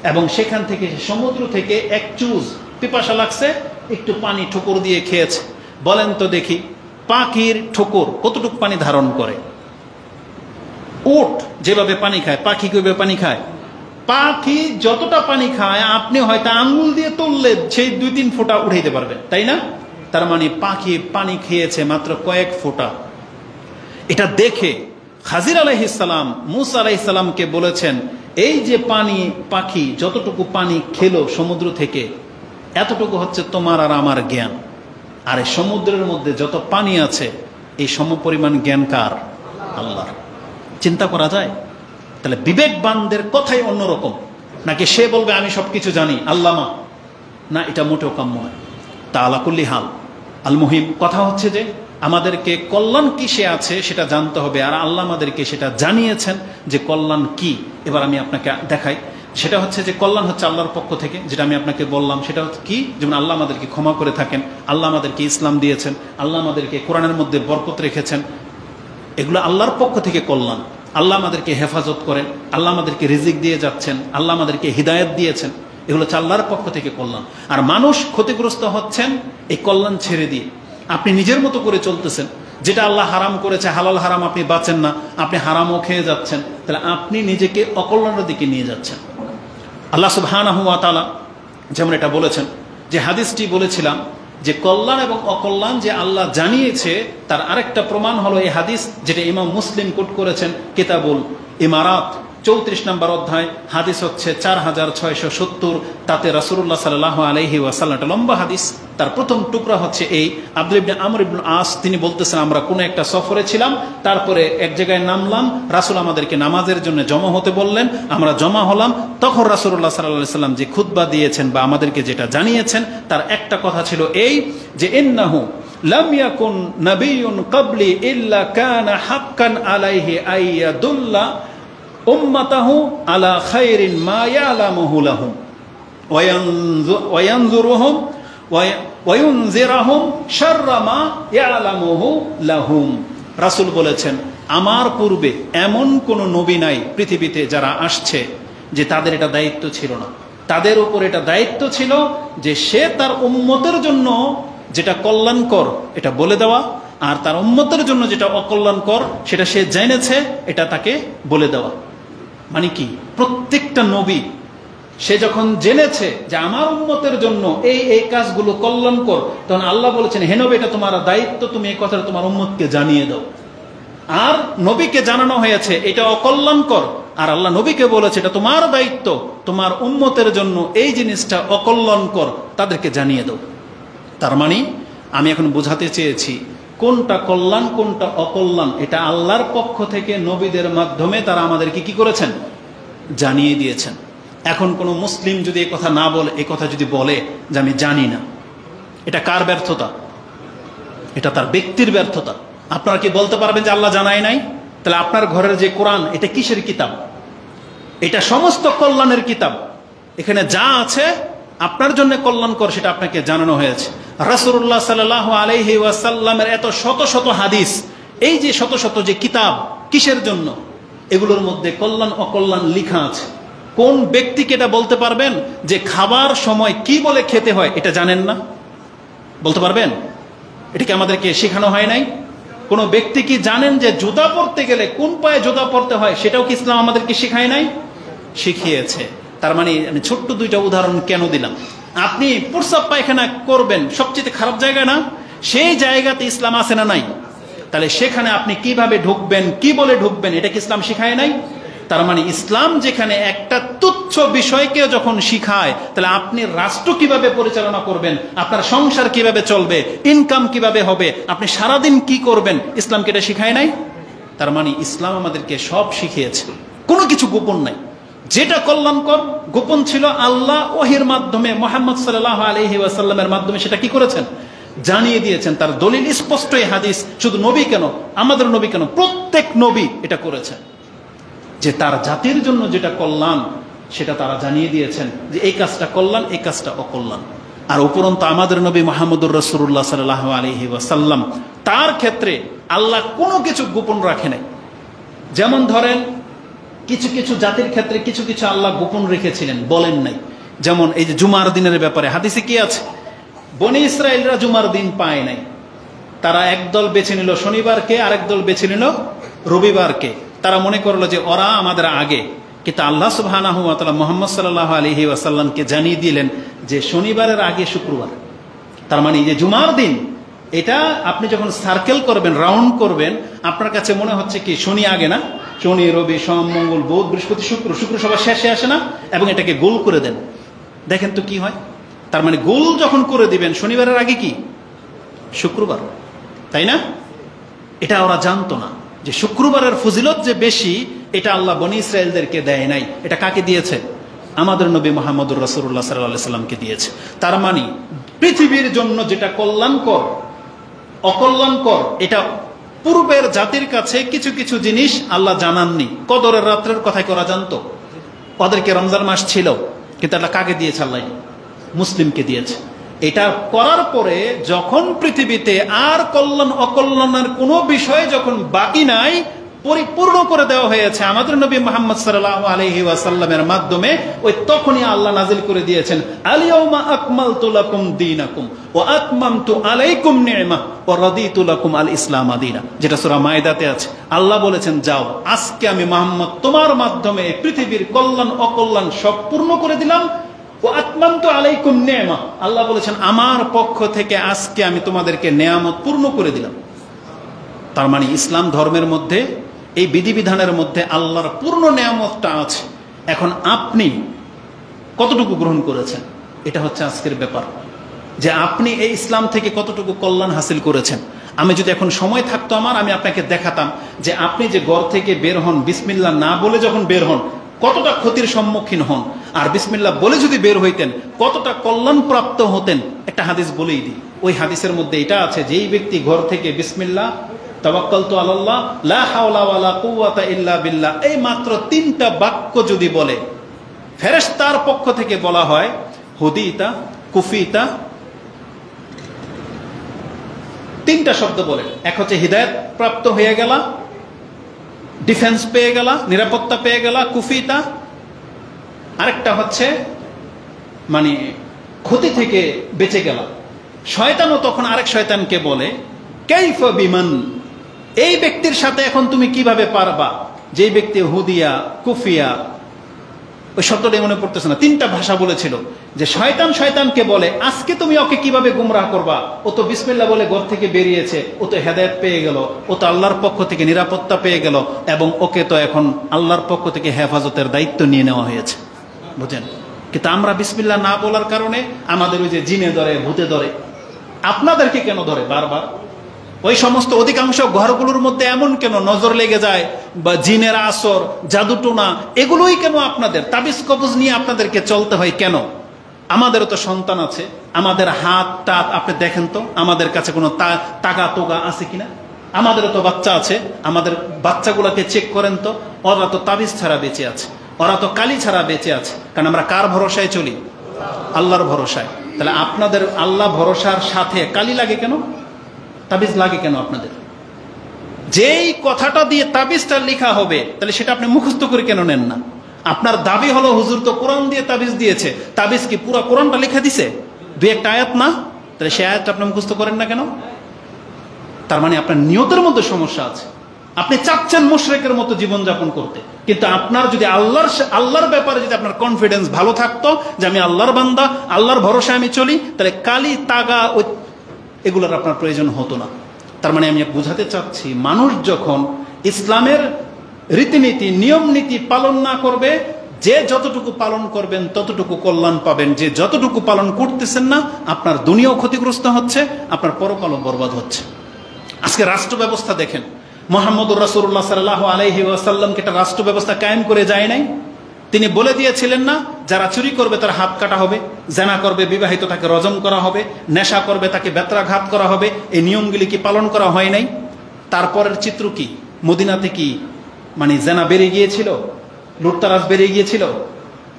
এবং সেখান থেকে সমুদ্র থেকে এক চুজ পিপাসা লাগছে, একটু পানি ঠোকর দিয়ে খেয়েছে। বলেন তো দেখি, পাখির ঠোকর কতটুকু পানি ধারণ করে? উট যেভাবে পানি খায়, পাখি কিভাবে পানি খায়? পাখি যতটা পানি খায় আপনি হয়তো আঙ্গুল দিয়ে তুললে সেই 2-3 ফোঁটা উঠাইতে পারবেন, তাই না? তার মানে পাখি পানি খেয়েছে মাত্র কয়েক ফোঁটা। এটা দেখে খাজির আলাইহিস সালাম মুসা আলাইহিস সালামকে বলেছেন, এই যে পাখি যতটুকু পানি খেলো সমুদ্র থেকে, এতটুকু হচ্ছে তোমার আর আমার জ্ঞান। আর এই সমুদ্রের মধ্যে যত পানি আছে, এই সমপরিমাণ জ্ঞান কার? আল্লাহর। চিন্তা করা যায়? তাহলে বিবেকবানদের কথাই অন্যরকম। নাকি সে বলবে আমি সবকিছু জানি, আল্লামা? না, এটা মোটেও কাম্য নয়। তা আলা কুল্লি হাল আল মুহিম কথা হচ্ছে যে আমাদেরকে কল্যাণ কিসে আছে সেটা জানতে হবে, আর আল্লাহ আমাদেরকে সেটা জানিয়েছেন যে কল্যাণ কি। এবার আমি আপনাকে দেখাই, সেটা হচ্ছে যে কল্যাণ হচ্ছে আল্লাহর পক্ষ থেকে, যেটা আমি আপনাকে বললাম সেটা হচ্ছে কি, যেমন আল্লাহ আমাদেরকে ক্ষমা করে থাকেন, আল্লাহ আমাদেরকে ইসলাম দিয়েছেন, আল্লাহ আমাদেরকে কোরআনের মধ্যে বরকত রেখেছেন, এগুলো আল্লাহর পক্ষ থেকে কল্যাণ। আল্লাহ আমাদেরকে হেফাজত করেন, আল্লাহ আমাদেরকে রিজিক দিয়ে যাচ্ছেন, আল্লাহ আমাদেরকে হিদায়াত দিয়েছেন, এগুলো হচ্ছে আল্লাহর পক্ষ থেকে কল্যাণ। আর মানুষ ক্ষতিগ্রস্ত হচ্ছেন এই কল্যাণ ছেড়ে দিয়ে। আপনি নিজের মতো করে চলতেছেন, যেটা আল্লাহ হারাম করেছে, হালাল হারাম আপনি বাঁচেন না, আপনি হারামও খেয়ে যাচ্ছেন, তাহলে আপনি নিজেকে অকল্যাণের দিকে নিয়ে যাচ্ছেন। আল্লাহ সুবহানাহু ওয়া তাআলা যেমন এটা বলেছেন, যে হাদিসটি বলেছিলাম যে কল্যাণ এবং অকল্যাণ যে আল্লাহ জানিয়েছে, তার আরেকটা প্রমাণ হলো এই হাদিস, যেটা ইমাম মুসলিম কোট করেছেন কিতাবুল ইমারাত 34 নম্বর অধ্যায়, হাদিস হচ্ছে 4670। তাতে রাসূলুল্লাহ সাল্লাল্লাহু আলাইহি ওয়াসাল্লাম, একটা লম্বা হাদিস, তার প্রথম টুকরা হচ্ছে এই, আব্দুল ইবনে আমর ইবনে আস তিনি বলতেছেন, আমরা কোনো একটা সফরে ছিলাম, তারপরে এক জায়গায় নামলাম, রাসূল আমাদেরকে নামাজের জন্য জমা হতে বললেন, আমরা জমা হলাম। তখন রাসূলুল্লাহ সাল্লাল্লাহু আলাইহি ওয়াসাল্লাম যে খুতবা দিয়েছেন বা আমাদেরকে যেটা জানিয়েছেন, তার একটা কথা ছিল এই, যে ইন্নাহু লাম ইয়াকুন নাবিয়্যুন ক্বাবলি ইল্লা কানা হাক্কান আলাইহি আইয়াদুল্লা উম্মাতাহু আলা খায়রিন মা ইয়ালামুহু লাহুম ওয়া ইয়ানযুরুহুম ওয়া ইউনযিরুহুম শাররা মা ইয়ালামুহু লাহুম। রাসূল বলেছেন, আমার পূর্বে এমন কোন নবী নাই পৃথিবীতে যারা আসছে যে তাদের এটা দায়িত্ব ছিল না। তাদের উপর এটা দায়িত্ব ছিল যে সে তার উম্মতের জন্য যেটা কল্যাণকর এটা বলে দেওয়া, আর তার উম্মতের জন্য যেটা অকল্যাণকর সেটা সে জেনেছে এটা তাকে বলে দেওয়া। মানে কি, প্রত্যেকটা নবী সে যখন জেনেছে যে আমার উম্মতের জন্য এই এই কাজগুলো কল্যাণকর, তখন আল্লাহ বলেছেন, হে নবী, এটা তোমার দায়িত্ব, তুমি এই কথাটা তোমার উম্মতকে জানিয়ে দাও। আর নবীকে জানানো হয়েছে এটা অকল্যাণকর, আর আল্লাহ নবীকে বলেছে এটা তোমার দায়িত্ব, তোমার উম্মতের জন্য এই জিনিসটা অকল্যাণকর, তাদেরকে জানিয়ে দাও। তার মানে আমি এখন বোঝাতে চেয়েছি কোনটা কল্যাণ কোনটা অকল্যাণ, এটা আল্লাহর পক্ষ থেকে নবীদের মাধ্যমে তারা আমাদেরকে কি করেছেন, জানিয়ে দিয়েছেন। এখন কোনো মুসলিম যদি এই কথা না বলে, এই কথা যদি বলে যে আমি জানি না, এটা কার ব্যর্থতা? এটা তার ব্যক্তির ব্যর্থতা। আপনারা কি বলতে পারবেন যে আল্লাহ জানায় নাই? তাহলে আপনার ঘরের যে কোরআন, এটা কিসের কিতাব? এটা সমস্ত কল্যাণের কিতাব। এখানে যা আছে আপনার জন্য কল্যাণকর সেটা আপনাকে জানানো হয়েছে। রাসূলুল্লাহ সাল্লাল্লাহু আলাইহি ওয়াসাল্লামের এত শত শত হাদিস, এই যে শত শত যে কিতাব, কিসের জন্য? এগুলোর মধ্যে কল্যাণ অকল্যাণ লেখা আছে। কোন ব্যক্তিকে এটা বলতে পারবেন যে খাবার সময় কি বলে খেতে হয় এটা জানেন না? বলতে পারবেন? এটা কি আমাদেরকে শেখানো হয় নাই? কোন ব্যক্তি কি জানেন যে জুতা পরতে গেলে কোন পায়ে জুতা পরতে হয়? সেটাও কি ইসলাম আমাদেরকে শেখায় নাই? শিখিয়েছে। তার মানে আমি ছোট্ট দুইটা উদাহরণ কেন দিলাম? আপনি প্রস্রাব পায়খানা করবেন সবচেয়ে খারাপ জায়গা না, সেই জায়গাতে ইসলাম আছে না নাই? তাহলে সেখানে আপনি কিভাবে ঢুকবেন, কি বলে ঢুকবেন, এটা কি ইসলাম শিখায় নাই? তার মানে ইসলাম যেখানে একটা তুচ্ছ বিষয়কে যখন শিখায়, তাহলে আপনি রাষ্ট্র কিভাবে পরিচালনা করবেন, আপনার সংসার কিভাবে চলবে, ইনকাম কিভাবে হবে, আপনি সারাদিন কি করবেন, ইসলামকে এটা শিখায় নাই? তার মানে ইসলাম আমাদেরকে সব শিখিয়েছে, কোনো কিছু গোপন নাই। যেটা কল্যাণকর গোপন ছিল, আল্লাহ ওহির মাধ্যমে মুহাম্মদ সাল্লাল্লাহু আলাইহি ওয়াসাল্লামের মাধ্যমে সেটা কি করেছেন, জানিয়ে দিয়েছেন। তার দলিল স্পষ্ট এই হাদিস। শুধু নবী কেন, আমাদের নবী কেন, প্রত্যেক নবী এটা করেছেন, যে তার জাতির জন্য যেটা কল্যাণ সেটা তারা জানিয়ে দিয়েছেন, যে এই কাজটা কল্যাণ, এই কাজটা অকল্যাণ। আর উপরন্তু আমাদের নবী মুহাম্মদুর রাসূলুল্লাহ সাল্লাল্লাহু আলাইহি ওয়াসাল্লাম, তার ক্ষেত্রে আল্লাহ কোনো কিছু গোপন রাখে নাই। যেমন ধরেন কিছু কিছু জাতির ক্ষেত্রে কিছু কিছু আল্লাহ গোপন রেখেছিলেন, বলেন নাই। যেমন এই যে জুমার দিনের ব্যাপারে হাদিসে কি আছে? বনি ইসরায়েলরা জুমার দিন পায় নাই, তারা একদল বেছে নিল শনিবারকে, আরেক দল বেছে নিল রবিবারকে। তারা মনে করলো যে ওরা আমাদের আগে, কিন্তু আল্লাহ সুবহানাহু ওয়া তাআলা মুহাম্মদ সাল্লাল্লাহু আলাইহি ওয়াসাল্লামকে জানিয়ে দিলেন যে শনিবারের আগে শুক্রবার। তার মানে এই যে জুমার দিন, এটা আপনি যখন সার্কেল করবেন, রাউন্ড করবেন, আপনার কাছে মনে হচ্ছে কি শনি আগে না? শনি, রবি, সোম, মঙ্গল, বুধ, বৃহস্পতি, শুক্র, শুক্র সবার শেষে আসে না? এবং এটাকে গোল করে দেন, দেখেন তো কি হয়। তার মানে গোল যখন করে দিবেন, শনিবারের আগে কি শুক্রবার, তাই না? এটা ওরা জানতো না যে শুক্রবারের ফজিলত যে বেশি, এটা আল্লাহ বনি ইসরায়েলদেরকে দেয় নাই। এটা কাকে দিয়েছে? আমাদের নবী মুহাম্মদুর রাসূলুল্লাহ সাল্লাল্লাহু আলাইহি সাল্লামকে দিয়েছে। তার মানে পৃথিবীর জন্য যেটা কল্যাণকর অকল্যাণকর, এটা পূর্বের জাতির কাছে কিছু কিছু জিনিস আল্লাহ জানাননি। কদরের রাত্রের কথাই করা জানতো, ওদেরকে রমজান মাস ছিল, কিন্তু আল্লাহ কাকে দিয়েছে? আল্লাহ মুসলিমকে দিয়েছে। এটা করার পরে যখন পৃথিবীতে আর কল্যাণ অকল্যাণের কোনো বিষয় যখন বাকি নাই, পরিপূর্ণ করে দেওয়া হয়েছে আমাদের নবী মুহাম্মদ সাল্লাল্লাহু আলাইহি ওয়াসাল্লামের মাধ্যমে, ওই তখনই আল্লাহ নাজিল করে দিয়েছেন আল-ইয়াউমা আকমালতু লাকুম দীনাকুম ওয়া আতমামতু আলাইকুম নি'মা ওয়া রাদিতু লাকুম আল-ইসলাম দীনা, যেটা সূরা মাইদাতে আছে। আল্লাহ বলেছেন, যাও, আজকে আমি মুহাম্মদ তোমার মাধ্যমে পৃথিবীর কল্যাণ অকল্যাণ সব পূর্ণ করে দিলাম। ওয়া আতমামতু আলাইকুম নি'মা, আল্লাহ বলেছেন আমার পক্ষ থেকে আজকে আমি তোমাদেরকে নেয়ামত পূর্ণ করে দিলাম। তার মানে ইসলাম ধর্মের মধ্যে এই বিধিবিধানের মধ্যে আল্লাহর পূর্ণ নেয়ামতটা আছে। এখন আপনি কতটুকু গ্রহণ করেছেন, এটা হচ্ছে আজকের ব্যাপার, যে আপনি এই ইসলাম থেকে কতটুকু কল্যাণ হাসিল করেছেন। আমি যদি এখন সময় থাকতো আমার, আমি আপনাকে দেখাতাম যে আপনি যে ঘর থেকে বের হন, বিসমিল্লাহ না বলে যখন বের হন কতটা ক্ষতির সম্মুখীন হন, আর বিসমিল্লাহ বলে যদি বের হইতেন কতটা কল্যাণ প্রাপ্ত হতেন। একটা হাদিস বলেই দিই, ওই হাদিসের মধ্যে এটা আছে, যেই ব্যক্তি ঘর থেকে বিসমিল্লাহ, তাওয়াক্কালতু আলাল্লাহ, লা হাওলা ওয়ালা কুওয়াতা ইল্লা বিল্লাহ, এই মাত্র 3টা বাক্য যদি বলে, ফেরেশতার পক্ষ থেকে বলা হয় হুদিতা কুফিতা, 3টা শব্দ বলে। এক হচ্ছে হিদায়াত প্রাপ্ত হয়ে গেলা, ডিফেন্স পেয়ে গেলা, নিরাপত্তা পেয়ে গেলা, কুফিতা। আরেকটা হচ্ছে মানে ক্ষতি থেকে বেঁচে গেলা। শয়তানও তখন আরেক শয়তানকে বলে কাইফা বিমান, এই ব্যক্তির সাথে এখন তুমি কিভাবে পারবা, যে ব্যক্তি হুদিয়া কুফিয়া, ওই শব্দটা মনে পড়তেছে না, 3টা ভাষা বলেছিল, যে শয়তান শয়তানকে বলে আজকে তুমি ওকে কিভাবে গুমরাহ করবা, ও তো বিসমিল্লাহ বলে ঘর থেকে বেরিয়েছে, ও তো হেদায়েত পেয়ে গেল, ও তো আল্লাহর পক্ষ থেকে নিরাপত্তা পেয়ে গেল, এবং ওকে তো এখন আল্লাহর পক্ষ থেকে হেফাজতের দায়িত্ব নিয়ে নেওয়া হয়েছে। বুঝেন? কিন্তু আমরা বিসমিল্লাহ না বলার কারণে আমাদের ওই যে জিনে ধরে, ভূতে ধরে। আপনাদেরকে কেন ধরে বারবার? ওই সমস্ত অধিকাংশ ঘরগুলোর মধ্যে এমন কেন নজর লেগে যায়, বা জিনের আসর, জাদুটোনা, এগুলোই কেন আপনাদের? তাবিজ কবজ নিয়ে আপনাদেরকে চলতে হয় কেন? আমাদেরও তো সন্তান আছে, আমাদের হাত টাত আপনি দেখেন তো আমাদের কাছে কোনো টাকা টোকা আছে কিনা? আমাদেরও তো বাচ্চা আছে, আমাদের বাচ্চাগুলোকে চেক করেন তো, ওরা তো তাবিজ ছাড়া বেঁচে আছে, ওরা তো কালি ছাড়া বেঁচে আছে। কারণ আমরা কার ভরসায় চলি? আল্লাহর ভরসায়। তাহলে আপনাদের আল্লাহ ভরসার সাথে কালি লাগে কেন, তাবিজ লাগে কেন আপনাদের? যেই কথাটা দিয়ে তাবিজটা লেখা হবে, তাহলে সেটা আপনি মুখস্থ করে কেন নেন না? আপনার দাবি হলো হুজুর তো কোরআন দিয়ে তাবিজ দিয়েছে, তাবিজ কি পুরো কোরআনটা লিখে দিছে? 2-1টা আয়াত না, তাহলে সেই আয়াতটা আপনি মুখস্থ করেন না কেন? তার মানে আপনার নিয়তের মধ্যে সমস্যা আছে। আপনি চাচ্ছেন মুশরিকের মতো জীবনযাপন করতে, কিন্তু আপনার যদি আল্লাহর ব্যাপারে যদি আপনার কনফিডেন্স ভালো থাকতো, যে আমি আল্লাহর বান্দা, আল্লাহর ভরসায় আমি চলি, তাহলে কালি তাগা এগুলোর আপনার প্রয়োজন হতো না। তার মানে আমি বুঝাতে চাচ্ছি, মানুষ যখন ইসলামের রীতিনীতি নিয়ম নীতি পালন না করবে, যে যতটুকু পালন করবেন ততটুকু কল্যাণ পাবেন, যে যতটুকু পালন করতেছেন না, আপনার দুনিয়াও ক্ষতিগ্রস্ত হচ্ছে, আপনার পরকালও বরবাদ হচ্ছে। আজকে রাষ্ট্র ব্যবস্থা দেখেন, মুহাম্মদুর রাসূলুল্লাহ সাল্লাল্লাহু আলাইহি ওয়াসাল্লামকে একটা রাষ্ট্র ব্যবস্থা কায়েম করে যায় নাই? তিনি বলে দিয়েছিলেন না, যারা চুরি করবে তার হাত কাটা হবে, জেনা করবে বিবাহিত তাকে রজম করা হবে, নেশা করবে তাকে বেত্রাঘাত করা হবে। এই নিয়মগুলি কি পালন করা হয় নাই? তারপরের চিত্র কি? মদিনাতে কি মানে জেনা বেড়ে গিয়েছিল, লুটতারাজ বেড়ে গিয়েছিল?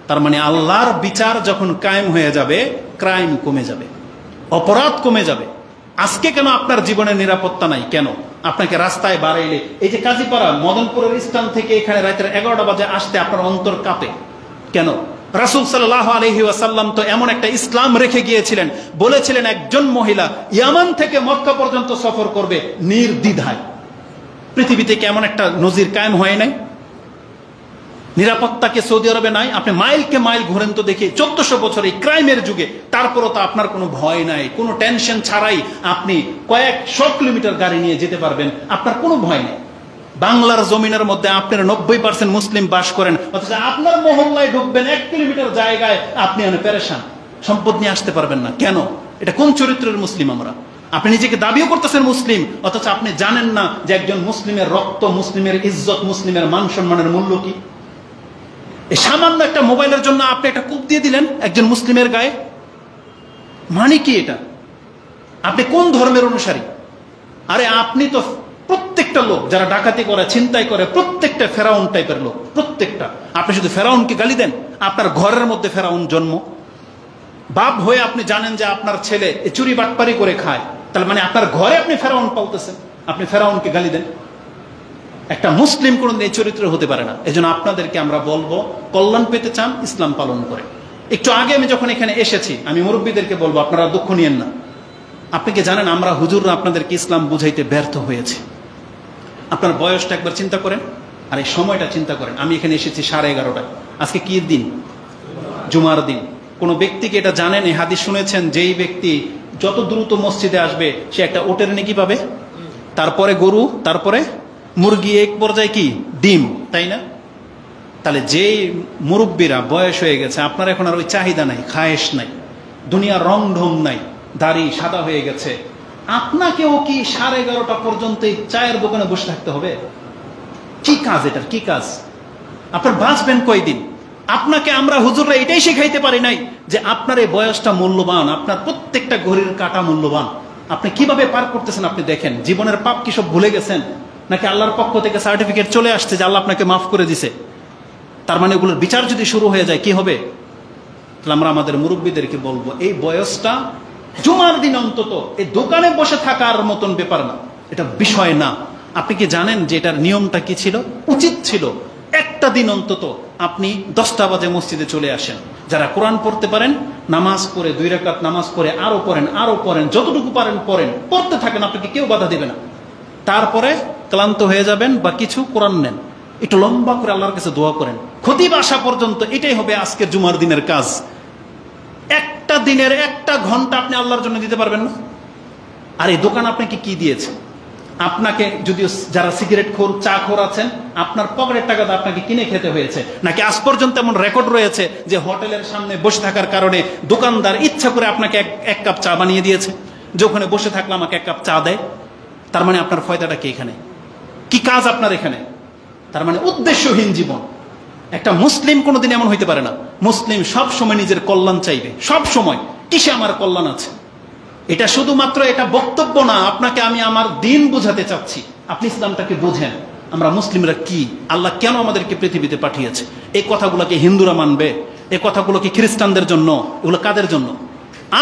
তার মানে আল্লাহর বিচার যখন কায়েম হয়ে যাবে, ক্রাইম কমে যাবে, অপরাধ কমে যাবে। আজকে কেন আপনার জীবনের নিরাপত্তা নাই? কেন আপনাকে রাস্তায় বাড়াইলে, এই যে কাজীপাড়া মদনপুরের স্থান থেকে এখানে রাতের 11টা বাজে আসতে আপনার অন্তর কাঁপে কেন? রাসূল সাল্লাল্লাহু আলাইহি ওয়াসাল্লাম তো এমন একটা ইসলাম রেখে গিয়েছিলেন, বলেছিলেন একজন মহিলা ইয়ামান থেকে মক্কা পর্যন্ত সফর করবে নির্দ্বিধায়। পৃথিবীতে কেমন একটা নজির কায়েম হয় নাই? নিরাপত্তাকে সৌদি আরবে নাই? আপনি মাইলকে মাইল ঘুরেন তো দেখি, 1400 বছর এই ক্রাইমের যুগে, তারপরও তো আপনার কোনো ভয় নাই, কোনো টেনশন ছাড়াই আপনি কয়েকশো কিলোমিটার গাড়ি নিয়ে যেতে পারবেন, আপনার কোনো ভয় নেই। বাংলার জমিনের মধ্যে আপনার 90% মুসলিম বাস করেন, অথচ আপনার মহল্লায় ঢুকবেন 1 কিলোমিটার জায়গায় আপনি পেরেশান, সম্পদ নিয়ে আসতে পারবেন না। কেন? এটা কোন চরিত্রের মুসলিম আমরা? আপনি নিজেকে দাবিও করতেছেন মুসলিম, অথচ আপনি জানেন না যে একজন মুসলিমের রক্ত, মুসলিমের ইজ্জত, মুসলিমের মান সম্মানের মূল্য কি। এই সামান্য একটা মোবাইলের জন্য আপনি একটা কূপ দিয়ে দিলেন একজন মুসলিমের গায়ে, মানে কি এটা? আপনি কোন ধর্মের অনুসারী? আরে আপনি তো প্রত্যেকটা লোক যারা ডাকাতি করে, ছিনতাই করে, প্রত্যেকটা ফেরাউন টাইপের লোক, প্রত্যেকটা। আপনি শুধু ফেরাউনকে গালি দেন? আপনার ঘরের মধ্যে ফেরাউন জন্ম। বাপ হয়ে আপনি জানেন যে আপনার ছেলে চুরি বাটপারি করে খায়, তাহলে মানে আপনার ঘরে আপনি ফেরাউন পালতেছেন, আপনি ফেরাউনকে গালি দেন? একটা মুসলিম কোনদিন এই চরিত্র হতে পারে না। এজন্য আপনাদেরকে আমরা বলবো, কল্যাণ পেতে চান, ইসলাম পালন করে। একটু আগে আমি যখন এখানে এসেছি, আমি মুরব্বীদেরকে বলবো, আপনারা দুঃখ নিয়েন না। আপনি কি জানেন আমরা হুজুররা আপনাদেরকে ইসলাম বুঝাইতে ব্যর্থ হয়েছে? আপনার বয়সটা একবার চিন্তা করেন, আর এই সময়টা চিন্তা করেন। আমি এখানে এসেছি 11:30টায়। আজকে কি দিন? জুমার দিন। কোন ব্যক্তিকে এটা জানেন, এই হাদিস শুনেছেন, যেই ব্যক্তি যত দ্রুত মসজিদে আসবে সে একটা ওটের নেকি পাবে, তারপরে গরু, তারপরে মুরগি, এক পর্যায়ে কি ডিম, তাই না? তাহলে যেই মুরব্বীরা বয়স হয়ে গেছে, আপনার এখন আর ওই চাহিদা নাই, খায়েশ নাই, দুনিয়ার রং ঢং নাই, দাড়ি সাদা হয়ে গেছে, আপনাকেও কি 11:30টা পর্যন্ত এই চায়ের দোকানে বসে থাকতে হবে? কি কাজ এটার? কি কাজ? আপনার বাঁচবেন কয়দিন? আপনাকে আমরা হুজুররা এটাই শেখাইতে পারি নাই যে আপনার এই বয়সটা মূল্যবান, আপনার প্রত্যেকটা ঘড়ির কাঁটা মূল্যবান। আপনি কিভাবে পার করতেছেন আপনি দেখেন। জীবনের পাপ কি সব ভুলে গেছেন, নাকি আল্লাহর পক্ষ থেকে সার্টিফিকেট চলে আসছে যে আল্লাহ আপনাকে মাফ করে দিছে? তার মানে ওগুলোর বিচার যদি শুরু হয়ে যায় কি হবে? তাহলে আমরা আমাদের মুরব্বীদেরকে বলবো, এই বয়সটা জুমার দিন অন্তত এই দোকানে বসে থাকার মতন ব্যাপার না, এটা বিষয় না। আপনি কি জানেন যে এটার নিয়মটা কি ছিল? উচিত ছিল একটা দিন অন্তত আপনি 10টা বাজে মসজিদে চলে আসেন। যারা কোরআন পড়তে পারেন, নামাজ পড়ে 2 রাকাত নামাজ পড়ে আরো পড়েন, আরো পড়েন, যতটুকু পারেন পড়েন, পড়তে থাকেন, আপনাকে কেউ বাধা দিবে না। তারপরে ক্লান্ত হয়ে যাবেন বা কিছু কোরআন নেন, একটু লম্বা করে আল্লাহর কাছে দোয়া করেন, খতিব আসা পর্যন্ত। এটাই হবে আজকের জুমার দিনের কাজ। একটা দিনের 1টা ঘন্টা আপনি আল্লাহর জন্য দিতে পারবেন না? আর এই দোকান আপনাকে কি দিয়েছে? আপনাকে যদিও যারা সিগারেট খোর, চা খোর আছেন, আপনার পকেটের টাকা দিয়ে আপনাকে কিনে খেতে হয়েছে, নাকি আজ পর্যন্ত এমন রেকর্ড রয়েছে যে হোটেলের সামনে বসে থাকার কারণে দোকানদার ইচ্ছা করে আপনাকে এক কাপ চা বানিয়ে দিয়েছে, যে ওখানে বসে থাকলে আমাকে 1 কাপ চা দেয়? তার মানে আপনার ফয়দাটা কি এখানে? কি কাজ আপনার এখানে? তার মানে উদ্দেশ্যহীন জীবন। একটা মুসলিম কোনোদিন এমন হইতে পারে না। মুসলিম সব সময় নিজের কল্যাণ চাইবে, সব সময়। কিসে আমার কল্যাণ আছে? এটা শুধুমাত্র এটা বক্তব্য না, আপনাকে আমি আমার দিন বুঝাতে চাচ্ছি। আপনি ইসলামটাকে বুঝেন, আমরা মুসলিমরা কি, আল্লাহ কেন আমাদেরকে পৃথিবীতে পাঠিয়েছে। এই কথাগুলোকে হিন্দুরা মানবে? এই কথাগুলো কি খ্রিস্টানদের জন্য? এগুলো কাদের জন্য?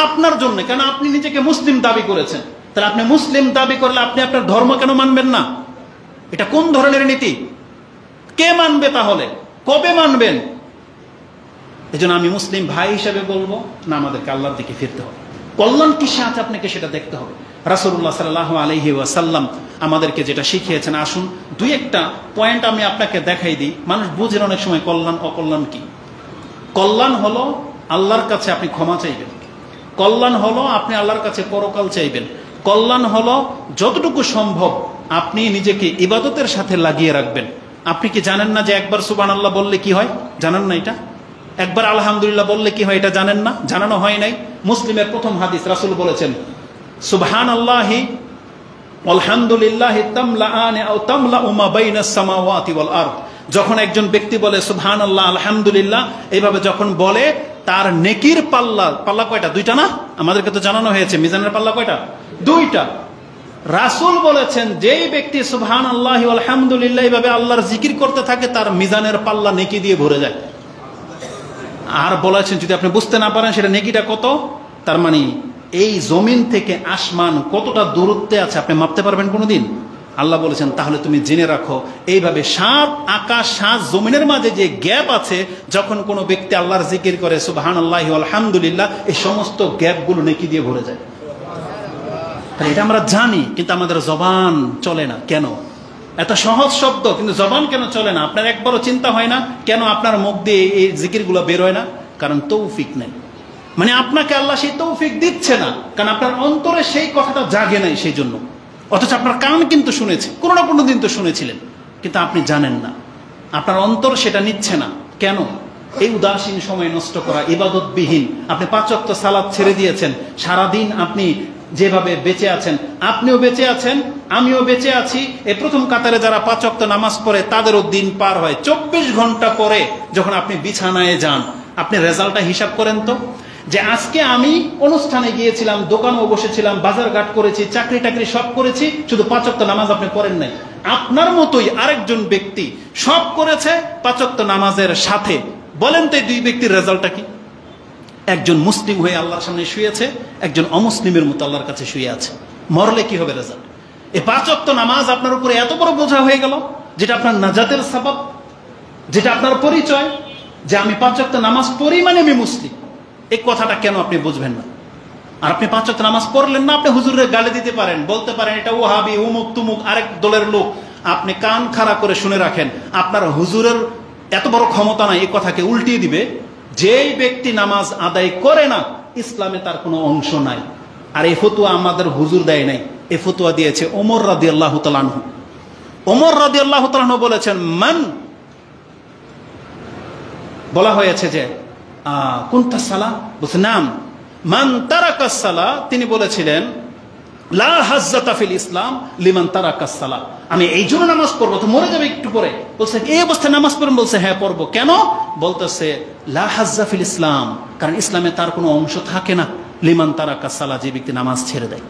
আপনার জন্য। কেন? আপনি নিজেকে মুসলিম দাবি করেছেন। তাহলে আপনি মুসলিম দাবি করলে আপনি আপনার ধর্ম কেন মানবেন না? এটা কোন ধরনের নীতি? কে মানবে তাহলে? কবে মানবেন? এজন্য আমি মুসলিম ভাই হিসেবে বলবো না, আমাদেরকে আল্লাহর দিকে ফিরতে হবে। কল্যাণ কিসে আছে আপনাকে সেটা দেখতে হবে। রাসূলুল্লাহ সাল্লাল্লাহু আলাইহি ওয়াসাল্লাম আমাদেরকে যেটা শিখিয়েছেন, আসুন 2-1টা পয়েন্ট আমি আপনাকে দেখাই দিই। মানুষ বুঝেন অনেক সময় কল্যাণ অকল্যাণ কি। কল্যাণ হলো আল্লাহর কাছে আপনি ক্ষমা চাইবেন। কল্যাণ হলো আপনি আল্লাহর কাছে পরকাল চাইবেন। কল্যাণ হলো যতটুকু সম্ভব আপনি নিজেকে ইবাদতের সাথে লাগিয়ে রাখবেন। আপনি কি জানেন না যে একবার সুবহানাল্লাহ বললে কি হয়? জানেন না এটা? একবার আলহামদুলিল্লাহ বললে কি হয় এটা জানেন না? জানানো হয় নাই? মুসলিমের প্রথম হাদিস, রাসূল বলেছেন সুবহানাল্লাহি আলহামদুলিল্লাহি তামলাআনি আও তামলাউ মা বাইনাস সামাওয়াতি ওয়াল আরদ। যখন একজন ব্যক্তি বলে সুবহানাল্লাহ আলহামদুলিল্লাহ, এইভাবে যখন বলে, তার নেকির পাল্লা কয়টা? 2টা না? আমাদেরকে তো জানানো হয়েছে মিজানের পাল্লা কয়টা? 2টা। রাসূল বলেছেন যেই ব্যক্তি সুবহানাল্লাহি ওয়া আলহামদুলিল্লাহ এইভাবে আল্লাহর জিকির করতে থাকে, তার মিজানের পাল্লা নেকি দিয়ে ভরে যায়। আর বলেছেন যদি আপনি বুঝতে না পারেন সেটা নেকিটা কত, তার মানে এই জমিন থেকে আসমান কতটা দূরত্বে আছে আপনি মাপতে পারবেন কোনোদিন? আল্লাহ বলেছেন তাহলে তুমি জেনে রাখো, এইভাবে 7 আকাশ 7 জমিনের মাঝে যে গ্যাপ আছে, যখন কোনো ব্যক্তি আল্লাহর জিকির করে সুবহানাল্লাহি ওয়া আলহামদুলিল্লাহ, এই সমস্ত গ্যাপগুলো নেকি দিয়ে ভরে যায়। তাহলে এটা আমরা জানি, কিন্তু আমাদের জবান চলে না কেন? এত সহজ শব্দ, কিন্তু জবান কেন চলে না? আপনার একবারও চিন্তা হয় না কেন আপনার মুখ দিয়ে এই জিকিরগুলো বের হয় না? কারণ তৌফিক নেই। মানে আপনাকে আল্লাহ সেই তৌফিক দিচ্ছে না, কারণ আপনার অন্তরে সেই কথাটা জাগে নাই, সেই জন্য। অথচ আপনার কান কিন্তু শুনেছে, কোনো না কোনো দিন তো শুনেছিলেন, কিন্তু আপনি জানেন না, আপনার অন্তর সেটা নিচ্ছে না। কেন? এই উদাসীন সময় নষ্ট করা, ইবাদতবিহীন। আপনি 5 ওয়াক্ত সালাত ছেড়ে দিয়েছেন, সারাদিন আপনি যেভাবে বেঁচে আছেন, আপনিও বেঁচে আছেন, আমিও বেঁচে আছি। এই প্রথম কাতারে যারা 5 ওয়াক্ত নামাজ পড়ে তাদেরও দিন পার হয়। 24 ঘন্টা পরে যখন আপনি বিছানায় যান, আপনি রেজাল্টটা হিসাব করেন তো, যে আজকে আমি অনুষ্ঠানে গিয়েছিলাম, দোকানেও বসেছিলাম, বাজারঘাট করেছি, চাকরি টাকরি সব করেছি, শুধু 5 ওয়াক্ত নামাজ আপনি পড়েন নাই। আপনার মতোই আরেকজন ব্যক্তি সব করেছে 5 ওয়াক্ত নামাজের সাথে। বলেন তো এই দুই ব্যক্তির রেজাল্টটা কি? একজন মুসলিম হয়ে আল্লাহর সামনে শুয়েছে, একজন অমুসলিমের মতো আল্লাহর কাছে শুয়ে আছে। মরলে কি হবে রেজাল্ট? এই 5 ওয়াক্ত নামাজ আপনার উপরে এত বড় বোঝা হয়ে গেল, যেটা আপনার নাজাতের সাবাব, যেটা আপনার পরিচয়, যে আমি 5 ওয়াক্ত নামাজ পড়ি মানে আমি মুসলিম। এই কথাটা কেন আপনি বুঝবেন না? আর আপনি 5 ওয়াক্ত নামাজ পড়লেন না, আপনি হুজুরের গালি দিতে পারেন, বলতে পারেন এটা ওহাবি, উমুক তুমুক, আরেক দলের লোক। আপনি কান খাড়া করে শুনে রাখেন, আপনার হুজুরের এত বড় ক্ষমতা নাই এই কথাকে উল্টিয়ে দিবে। যেই ব্যক্তি নামাজ আদায় করে না, ইসলামে তার কোনো অংশ নাই। আর এই ফতুয়া আমাদের হুজুর দেয় নাই, এই ফতুয়া দিয়েছে ওমর রাদিয়াল্লাহু তাআলা আনহু। ওমর রাদিয়াল্লাহু তাআলা আনহু বলেছেন, মান, বলা হয়েছে যে কোনটা সালাহ, বলছে নাম, মান তারাকাস সালাহ, তিনি বলেছিলেন লা হাজ্জাতা ফিল ইসলাম লিমান তারাকাস সালাহ। আমি এই জন্য নামাজ পড়বো, তো মরে যাবে একটু পরে। বলছে এই অবস্থায় নামাজ পড়বেন? বলছে হ্যাঁ পড়বো। কেন? বলতেছে লা হাজ্জা ফিল ইসলাম, কারণ ইসলামে তার কোনো অংশ থাকে না। লিমান তারাকাস সালাহ, যে ব্যক্তি নামাজ ছেড়ে দেয়।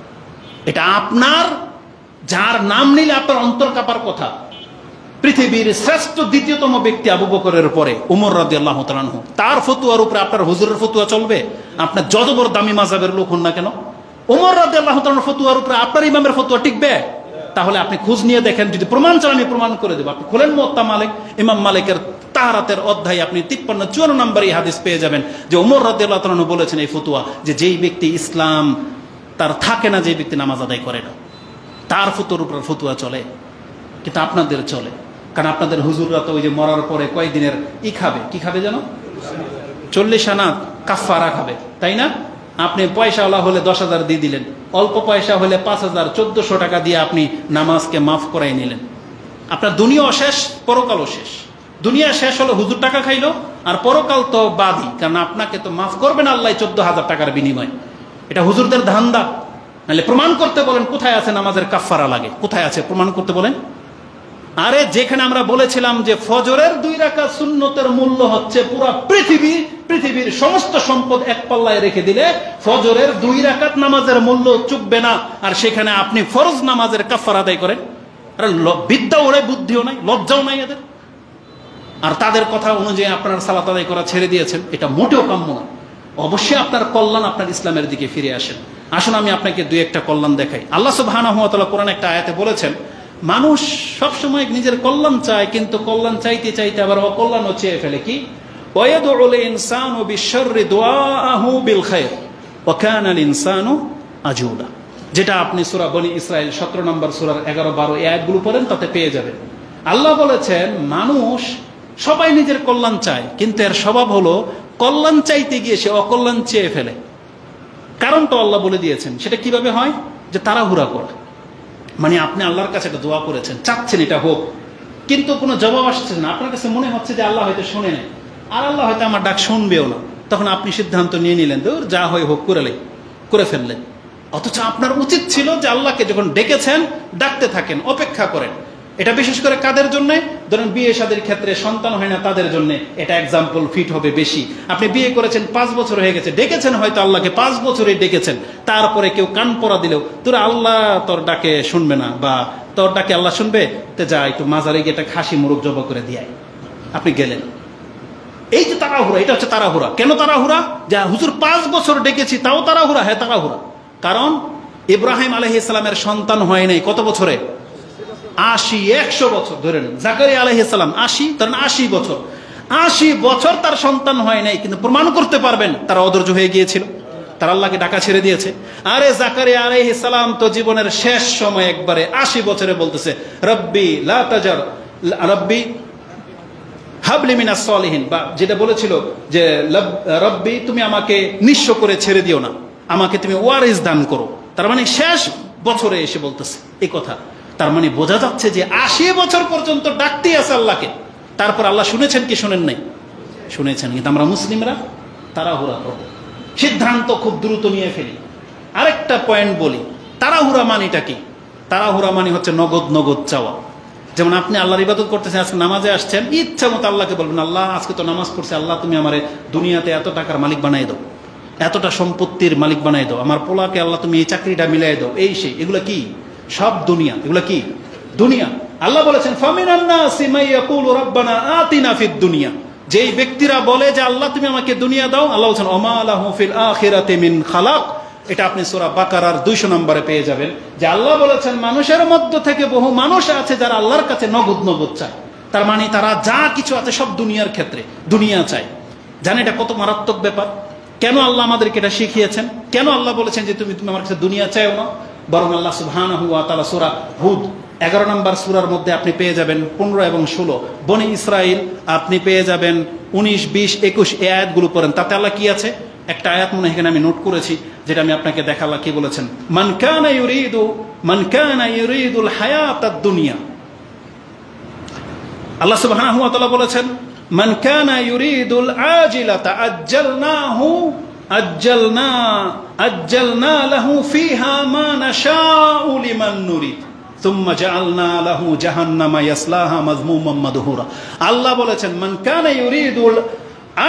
এটা আপনার, যার নাম নিলে আপনার অন্তর কাঁপার কথা। পৃথিবীর শ্রেষ্ঠ দ্বিতীয়তম ব্যক্তি আবু বকরের পরে ওমর রাদিয়াল্লাহু তাআলা আনহু, তার ফতুয়ার উপরে আপনার হুজুরের ফতুয়া চলবে? আপনার যত বড় দামি মাযহাবের লোক হন না কেন, ওমর রাদিয়াল্লাহু তাআলার ফতুয়ার উপরে আপনার ইমামের ফতুয়া টিকবে? তাহলে আপনি খোঁজ নিয়ে দেখেন, যদি প্রমাণ চান আমি প্রমাণ করে দেব। আপনি খোলেন মুওয়াত্তা মালিক, ইমাম মালিকের তাহারাতের অধ্যায় আপনি 53-54 নম্বরে এই হাদিস পেয়ে যাবেন, যে ওমর রাদিয়াল্লাহু তাআলা বলেছেন এই ফতুয়া, যে যেই ব্যক্তি ইসলাম তার থাকে না, যে ব্যক্তি নামাজ আদায় করে না, তার ফতুয়ার উপর ফতুয়া চলে। কিন্তু আপনাদের চলে, কারণ আপনাদের হুজুররা তো ওই যে মরার পরে কয়েকদিনের খাবে, কি খাবে যেন, 40 আনা কাফারা খাবে, তাই না? আপনি পয়সাওয়ালা হলে 10,000 দিয়ে দিলেন, অল্প পয়সা হলে 5,000, 1400 টাকা দিয়ে আপনি নামাজকে মাফ করাই নিলেন। আপনার দুনিয়াও শেষ, পরকালও শেষ। দুনিয়া শেষ হলো হুজুর টাকা খাইলো, আর পরকাল তো বাদই, কারণ আপনাকে তো মাফ করবেন আল্লাহ 14,000 টাকার বিনিময়। এটা হুজুরদের ধান্দা। নাহলে প্রমাণ করতে বলেন কোথায় আছে নামাজের কাফারা লাগে, কোথায় আছে প্রমাণ করতে বলেন। আরে যেখানে আমরা বলেছিলাম যে ফজরের 2 রাকাত সুন্নতের মূল্য হচ্ছে পুরো পৃথিবীর সমস্ত সম্পদ এক পাল্লায় রেখে দিলে ফজরের 2 রাকাত নামাজের মূল্য চুকবে না, আর সেখানে আপনি ফরজ নামাজের কাফারা আদায় করেন। আরে বিদ্যাও নাই, বুদ্ধিও নাই, লজ্জাও নাই এদের। আর তাদের কথা অনুযায়ী আপনার সালাত আদায় করা ছেড়ে দিয়েছেন, এটা মোটেও কাম্য না। অবশ্যই আপনার কল্যাণ, আপনার ইসলামের দিকে ফিরে আসেন। আসুন আমি আপনাকে 2-1টা কল্যাণ দেখাই। আল্লাহ সুবহানাহু ওয়া তাআলা কোরআন একটা আয়াতে বলেছেন, মানুষ সবসময় নিজের কল্যাণ চায়, কিন্তু কল্যাণ চাইতে চাইতে আবার অকল্যাণও চেয়ে ফেলে। কি? ওয়ায়াদউল ইনসানু বিশররি দুআআহু বিল খায়র ওয়া কানাল ইনসানু আজুলা, যেটা আপনি সূরা বনী ইসরাইল 17 নম্বর সূরার 11-12 এই আয়াতগুলো পড়েন, তাতে পেয়ে যাবেন। আল্লাহ বলেছেন মানুষ সবাই নিজের কল্যাণ চায়, কিন্তু এর স্বভাব হলো কল্যাণ চাইতে গিয়ে সে অকল্যাণ চেয়ে ফেলে। কারণটা আল্লাহ বলে দিয়েছেন। সেটা কিভাবে হয়? যে তাড়াহুড়া করে। মানে আপনি আল্লাহর কাছে একটা দোয়া করেছেন, চাচ্ছেন এটা হোক, কিন্তু কোনো জবাব আসছে না। আপনার কাছে মনে হচ্ছে যে আল্লাহ হয়তো শুনে নেয়, আর আল্লাহ হয়তো আমার ডাক শুনবেও না। তখন আপনি সিদ্ধান্ত নিয়ে নিলেন, দূর যা হয় হোক, করে ফেললেন। অথচ আপনার উচিত ছিল যে আল্লাহকে যখন ডেকেছেন ডাকতে থাকেন, অপেক্ষা করেন। এটা বিশেষ করে কাদের জন্য? ধরেন বিয়ে শাদীর ক্ষেত্রে সন্তান হয় না তাদের জন্য এটা এক্সাম্পল ফিট হবে বেশি। আপনি বিয়ে করেছেন, 5 বছর হয়ে গেছে, ডেকেছেন হয়তো আল্লাহকে 5 বছরই ডেকেছেন, তারপরে কেউ কান পরা দিলেও তোর আল্লাহ তোর ডাকে শুনবে না, বা তোর ডাকে আল্লাহ শুনবে, তে যা একটু মাজারে গিয়ে একটা খাসি মুরগ জবাই করে দিয়ে আপনি গেলেন। এই যে তাড়াহুড়া, এটা হচ্ছে তাড়াহুড়া। কেন তাড়াহুড়া? যা হুজুর 5 বছর ডেকেছি তাও তাড়াহুড়া? হ্যাঁ তাড়াহুড়া। কারণ ইব্রাহিম আলাইহিস সালামের সন্তান হয় নাই কত বছরে? 80-100 বছর ধরে নেন। জাকারিয়া আলাইহিস সালাম 80, ধরেন 80 বছর। 80 বছর তার সন্তান হয় নাই, কিন্তু প্রমাণ করতে পারবেন তারা অধৈর্য হয়ে গিয়েছিল, তারা আল্লাহকে ডাকা ছেড়ে দিয়েছে। আরে জাকারিয়া আলাইহিস সালাম তো জীবনের শেষ সময় একবারে 80 বছরে বলতেছে, রব্বি লা তাজার, রব্বি হাবলি মিনাস সলিহিন, বা যেটা বলেছিল যে রব্বি তুমি আমাকে নিঃস্ব করে ছেড়ে দিও না, আমাকে তুমি ওয়ারিস দান করো। তার মানে শেষ বছরে এসে বলতেছে এই কথা। তার মানে বোঝা যাচ্ছে যে 80 বছর পর্যন্ত ডাকতেই আছে আল্লাহকে। তারপর আল্লাহ শুনেছেন কি শুনেন নাই? শুনেছেন। কিন্তু আমরা মুসলিমরা তাড়াহুড়া করব, সিদ্ধান্ত খুব দ্রুত নিয়ে ফেলি। আরেকটা পয়েন্ট বলি, তাড়াহুড়া মানিটা কি? তাড়াহুড়া মানি হচ্ছে নগদ নগদ চাওয়া। যেমন আপনি আল্লাহর ইবাদত করতেছেন, আজকে নামাজে আসছেন, ইচ্ছা মতো আল্লাহকে বলবেন, আল্লাহ আজকে তো নামাজ পড়ছে, আল্লাহ তুমি আমার দুনিয়াতে এত টাকার মালিক বানাই দাও, এতটা সম্পত্তির মালিক বানাই দাও, আমার পোলাকে আল্লাহ তুমি এই চাকরিটা মিলাই দাও, এই সেই। এগুলো কি? সব দুনিয়া। এগুলো কি? দুনিয়া। আল্লাহ বলেছেন ফামিনান নাসি মান ইয়াকুলু রাব্বানা আতিনা ফিদ দুনিয়া, যেই ব্যক্তিরা বলে যে আল্লাহ তুমি আমাকে দুনিয়া দাও, আল্লাহ বলেছেন ওমা লাহু ফিল আখিরাতি মিন খালাক। এটা আপনি সূরা বাকারার 200 নম্বরে পেয়ে যাবেন, যে আল্লাহ বলেছেন মানুষের মধ্য থেকে বহু মানুষ আছে যারা আল্লাহর কাছে নগদ নগদ চায়। তার মানে তারা যা কিছু আছে সব দুনিয়ার ক্ষেত্রে দুনিয়া চায়। জানেন এটা কত মারাত্মক ব্যাপার? কেন আল্লাহ আমাদেরকে এটা শিখিয়েছেন? কেন আল্লাহ বলেছেন যে তুমি আমার কাছে দুনিয়া চাইও না? বরং আল্লাহ সুবহানাহু ওয়া তাআলা সূরা হুদ 11 নম্বর সূরার মধ্যে আপনি পেয়ে যাবেন 15 এবং 16, বনি ইসরাইল আপনি পেয়ে যাবেন 19, 20, 21 এই আয়াতগুলো পড়েন। তাতে আল্লাহ কি আছে? একটা আয়াত মনে এখানে আমি নোট করেছি, যেটা আমি আপনাকে দেখালাম। কি বলেছেন? মান কানা ইউরিদুল হায়াতাদ দুনিয়া, আল্লাহ সুবহানাহু ওয়া তাআলা বলেছেন মান কানা ইউরিদুল আজিলাতা আজ্জালনা লাহু ফিহা মা নাশাউ লিমান নুরিদ সুম্মা জাআলনা লাহু জাহান্নামা ইয়াসলাহা মাযমুমান মাদহুরা। আল্লাহ বলেছেন মান কানা ইউরিদুল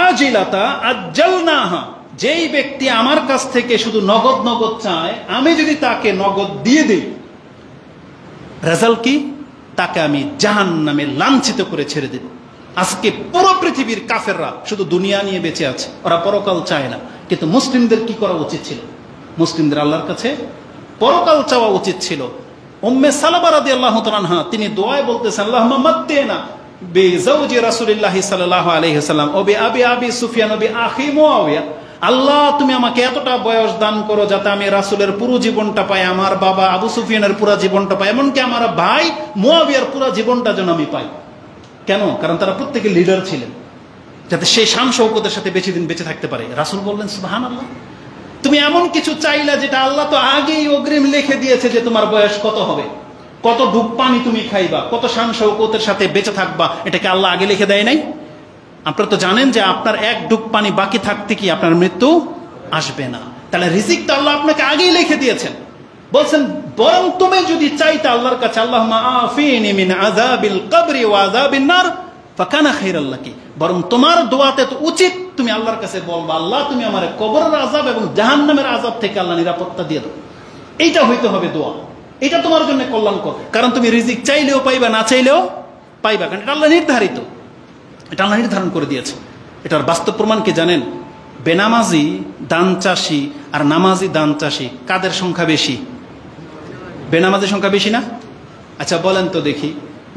আজিলাতা আজ্জালনাহা, যেই ব্যক্তি আমার কাছ থেকে শুধু নগদ নগদ চায়, আমি যদি তাকে নগদ দিয়ে দিই, রেজাল্ট কি? তাকে আমি জাহান্নামে লাঞ্ছিত করে ছেড়ে দেব। আজকে পুরো পৃথিবীর কাফেররা শুধু দুনিয়া নিয়ে বেঁচে আছে, ওরা পরকাল চায় না। কিন্তু মুসলিমদের কি করা উচিত ছিল? মুসলিমদের আল্লাহর কাছে পরকাল চাওয়া উচিত ছিল। উম্মে সালামা রাদিয়াল্লাহু তাআলা আনহা তিনি দোয়ায় বলতেছেন আল্লাহুম্মা মাত্তিনা বিজাওজি রাসূলিল্লাহি সাল্লাল্লাহু আলাইহি ওয়াসাল্লাম ওয়া বিআবি সুফিয়ান ওয়া বিআখি মুআবিয়া, আল্লাহ তুমি আমাকে এতটা বয়স দান করো যাতে আমি রাসূলের পুরো জীবনটা পাই, আমার বাবা আবু সুফিয়ানের পুরো জীবনটা পাই, এমনকি আমার ভাই মুআবিয়ার পুরো জীবনটা যেন আমি পাই। কেন? কারণ তারা প্রত্যেকে লিডার ছিলেন, যাতে সেই শান শৌকতের সাথে বেশি দিন বেঁচে থাকতে পারে। রাসূল বললেন সুবহানাল্লাহ, তুমি এমন কিছু চাইলা যেটা আল্লাহ তো আগেই অগ্রিম লিখে দিয়েছে যে তোমার বয়স কত হবে, কত ডুব পানি তুমি খাইবা, কত শান শৌকতের সাথে বেঁচে থাকবা, এটাকে আল্লাহ আগে লিখে দেয় নাই? আপনারা তো জানেন যে আপনার এক ডুব পানি বাকি থাকতে কি আপনার মৃত্যু আসবে না। তাহলে রিজিকটা আল্লাহ আপনাকে আগেই লিখে দিয়েছেন। বলছেন বরং তুমি যদি চাইতে আল্লাহর কাছে আল্লাহুম্মা আফিনি মিন আযাবিল কবরি ওয়া আযাবিন নার ফাকানা খায়রাল লাকি, বরং তোমার দোয়াতে তো উচিত তুমি আল্লাহর কাছে বলবা আল্লাহ তুমি আমার কবরের আযাব এবং জাহান্নামের আযাব থেকে আল্লাহ নিরাপত্তা দিয়ে দাও। এইটা হইতে হবে দোয়া, এটা তোমার জন্য কল্যাণকর। কারণ তুমি রিজিক চাইলেও পাইবা, না চাইলেও পাইবা, কারণ এটা আল্লাহ নির্ধারিত, এটা আল্লাহ নির্ধারণ করে দিয়েছে। এটার বাস্তব প্রমাণ কি জানেন? বেনামাজি দান চাষি আর নামাজি দান চাষি কাদের সংখ্যা বেশি? বেনামাজির সংখ্যা বেশি না? আচ্ছা বলেন তো দেখি,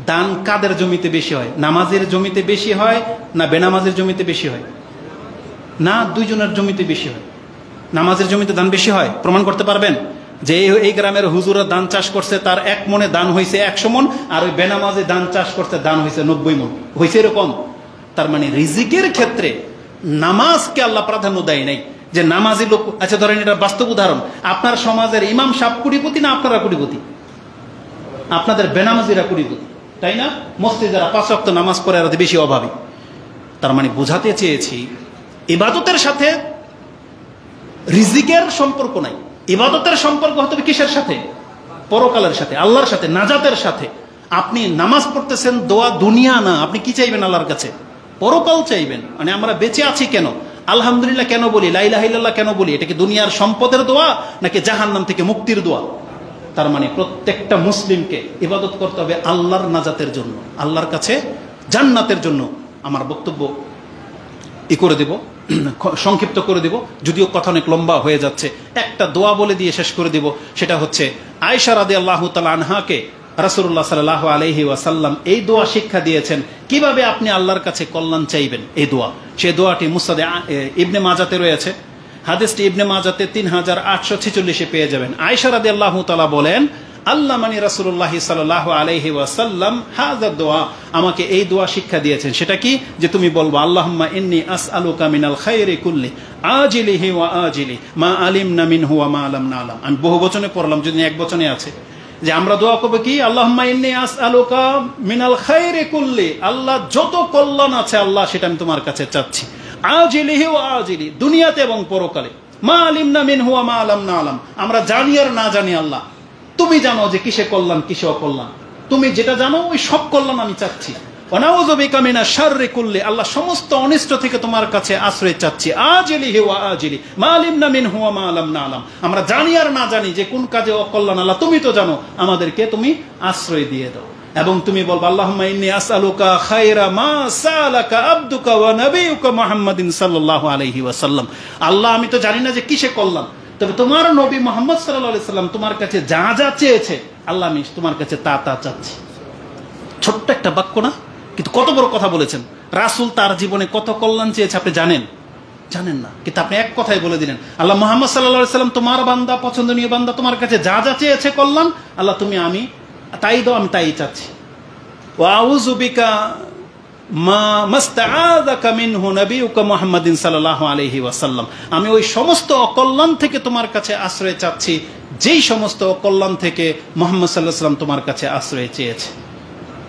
দান কাদের জমিতে বেশি হয়? নামাজের জমিতে বেশি হয় না বেনামাজের জমিতে বেশি হয়? না, দুইজনের জমিতে বেশি হয়। নামাজের জমিতে দান বেশি হয়। প্রমাণ করতে পারবেন যে এই গ্রামের হুজুরা ধান চাষ করছে, তার 1 মনে দান হয়েছে 100 মন, আর ওই বেনামাজে ধান চাষ করছে দান হয়েছে 90 মন হয়েছে, এরকম। তার মানে রিজিকের ক্ষেত্রে নামাজকে আল্লাহ প্রাধান্য দেয় নাই যে নামাজি লোক। আচ্ছা ধরেন এটা বাস্তব উদাহরণ, আপনার সমাজের ইমাম সাহেব কোটিপতি না আপনারা কোটিপতি? আপনাদের বেনামাজিরা কোটিপতি, তাই না? মসজিদে যারা 5 ওয়াক্ত নামাজ পড়ে আর বেশি অভাবী। তার মানে বোঝাতে চেয়েছি ইবাদতের সাথে রিজিকের সম্পর্ক নাই। ইবাদতের সম্পর্ক হতে হবে কিসের সাথে? পরকালের সাথে, আল্লাহর সাথে, নাজাতের সাথে। আপনি নামাজ পড়তেছেন, দোয়া দুনিয়া না, আপনি কি চাইবেন আল্লাহর কাছে? পরকাল চাইবেন। মানে আমরা বেঁচে আছি কেন, আলহামদুলিল্লাহ কেন বলি, লা ইলাহা ইল্লাল্লাহ কেন বলি? এটা কি দুনিয়ার সম্পদের দোয়া নাকি জাহান্নাম থেকে মুক্তির দোয়া? তার মানে প্রত্যেকটা মুসলিমকে ইবাদত করতে হবে আল্লাহর নাজাতের জন্য, আল্লাহর কাছে জান্নাতের জন্য। আমার বক্তব্য করে দেব, সংক্ষিপ্ত করে দেব, যদিও কথা অনেক লম্বা হয়ে যাচ্ছে। একটা দোয়া বলে দিয়ে শেষ করে দেব, সেটা হচ্ছে আয়েশা রাদিয়াল্লাহু তাআলা আনহাকে রাসূলুল্লাহ সাল্লাল্লাহু আলাইহি ওয়াসাল্লাম এই দোয়া শিক্ষা দিয়েছেন কিভাবে আপনি আল্লাহর কাছে কল্যাণ চাইবেন। এই দোয়া, সেই দোয়াটি মুসনাদে ইবনে মাজাতে রয়েছে, হাদিসটি ইবনে মাজাতে 3846 পেয়ে যাবেন। আয়েশা রাদিয়াল্লাহু তাআলা বলেন আল্লাহ মানি রাসূলুল্লাহ সাল্লাল্লাহু আলাইহি ওয়াসাল্লাম হাযা দোয়া, আমাকে এই দোয়া শিক্ষা দিয়েছেন। সেটা কি? যে তুমি বলবো আল্লাহুম্মা ইন্নী আসআলুকা মিনাল খায়রি কুল্লি আজিলিহি ওয়া আজিলি মা আলিমনা মিনহু ওয়া মা লাম না'লাম। আমি বহু বচনে পড়লাম, যদি এক বচনে আছে যে আমরা দোয়া করব কি আল্লাহুম্মা ইন্নী আসআলুকা মিনাল খায়রি কুল্লি, আল্লাহ যত কল্যাণ আছে আল্লাহ সেটা আমি তোমার কাছে চাচ্ছি, আজিলিহি ওয়া আজিলি, দুনিয়াতে এবং পরকালে। মা আলিমনা মিনহু ওয়া মা লাম না'লাম, আমরা জানি আর না জানি আল্লাহ তুমি জানো যে কিসে কল্যাণ কিসে অকল্যাণ, তুমি যেটা জানো ওই সব কল্যাণ আমি চাচ্ছি। ওয়া নাউযু বিকা মিনাশ শাররি কুল্লি, আল্লাহ সমস্ত অনিষ্ট থেকে তোমার কাছে আশ্রয় চাচ্ছি। আজিলিহি ওয়া আজিলি মা আলিমনা মিনহু ওয়া মা লাম না'লাম, আমরা জানি আর না জানি যে কোন কাজে অকল্যাণ আল্লাহ তুমি তো জানো, আমাদেরকে তুমি আশ্রয় দিয়ে দাও। এবং তুমি বলবা আল্লাহুম্মা ইন্নী আসআলুকা খায়রা মা সালাকা আবদুকা ওয়া নাবিয়ুকা মুহাম্মাদিন সাল্লাল্লাহু আলাইহি ওয়াসাল্লাম, আল্লাহ আমি তো জানি না যে কিসে কল্যাণ, তবে তোমার নবী মুহাম্মদ সাল্লাল্লাহু আলাইহি সাল্লাম তোমার কাছে যা যা চেয়েছে আল্লাহ আমি তোমার কাছে তা তা চাচ্ছি। ছোট্ট একটা বাক্য না, কিন্তু কত বড় কথা বলেছেন। রাসূল তার জীবনে কত কল্যাণ চেয়েছে আপনি জানেন? জানেন না, কিন্তু আপনি এক কথাই বলে দিলেন আল্লাহ মুহাম্মদ সাল্লাল্লাহু আলাইহি সাল্লাম তোমার বান্দা, পছন্দনীয় বান্দা, তোমার কাছে যা যা চেয়েছে কল্যাণ আল্লাহ তুমি আমি তাই দাও, আমি তাই চাচ্ছি। ওয়া আউযু বিকা মা মাস্তাআযাকা মিনহু নবিয়ুকা মুহাম্মাদিন সাল্লাল্লাহু আলাইহি ওয়াসাল্লাম, আমি ওই সমস্ত অকল্যাণ থেকে তোমার কাছে আশ্রয় চাচ্ছি যেই সমস্ত অকল্যাণ থেকে মুহাম্মদ সাল্লাল্লাহু আলাইহি ওয়াসাল্লাম তোমার কাছে আশ্রয় চেয়েছে।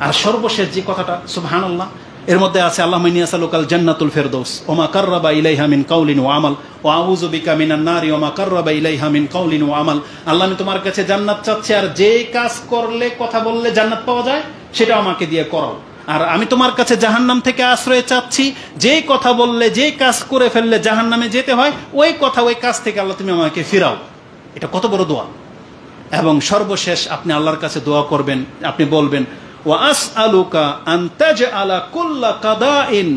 আর সর্বশেষ যে কথাটা সুবহানাল্লাহ, এর মধ্যে আছে আল্লাহুম্মা ইন্নী আসআলুকাল জান্নাতুল ফিরদাউস ওয়া মা কাররাবা ইলাইহা মিন কাউলিন ওয়া আমাল ওয়া আউযু বিকা মিনান নারি ওয়া মা কাররাবা ইলাইহা মিন কাউলিন ওয়া আমাল, আল্লাহ আমি তোমার কাছে জান্নাত চাচ্ছি আর যে কাজ করলে কথা বললে জান্নাত পাওয়া যায় সেটা আমাকে দিয়ে করাও। আর আমি তোমার কাছে জাহান্নাম থেকে আশ্রয় চাচ্ছি, যে কথা বললে যে কাজ করে ফেললে জাহান্নামে যেতে হয় ওই কথা ওই কাজ থেকে আল্লাহ তুমি আমাকে ফিরাও। এটা কত বড় দোয়া। এবং সর্বশেষ আপনি আল্লাহর কাছে দোয়া করবেন, আপনি বলবেন ওয়া আসআলুকা আন তাজআলা কুল্লা কাদাইন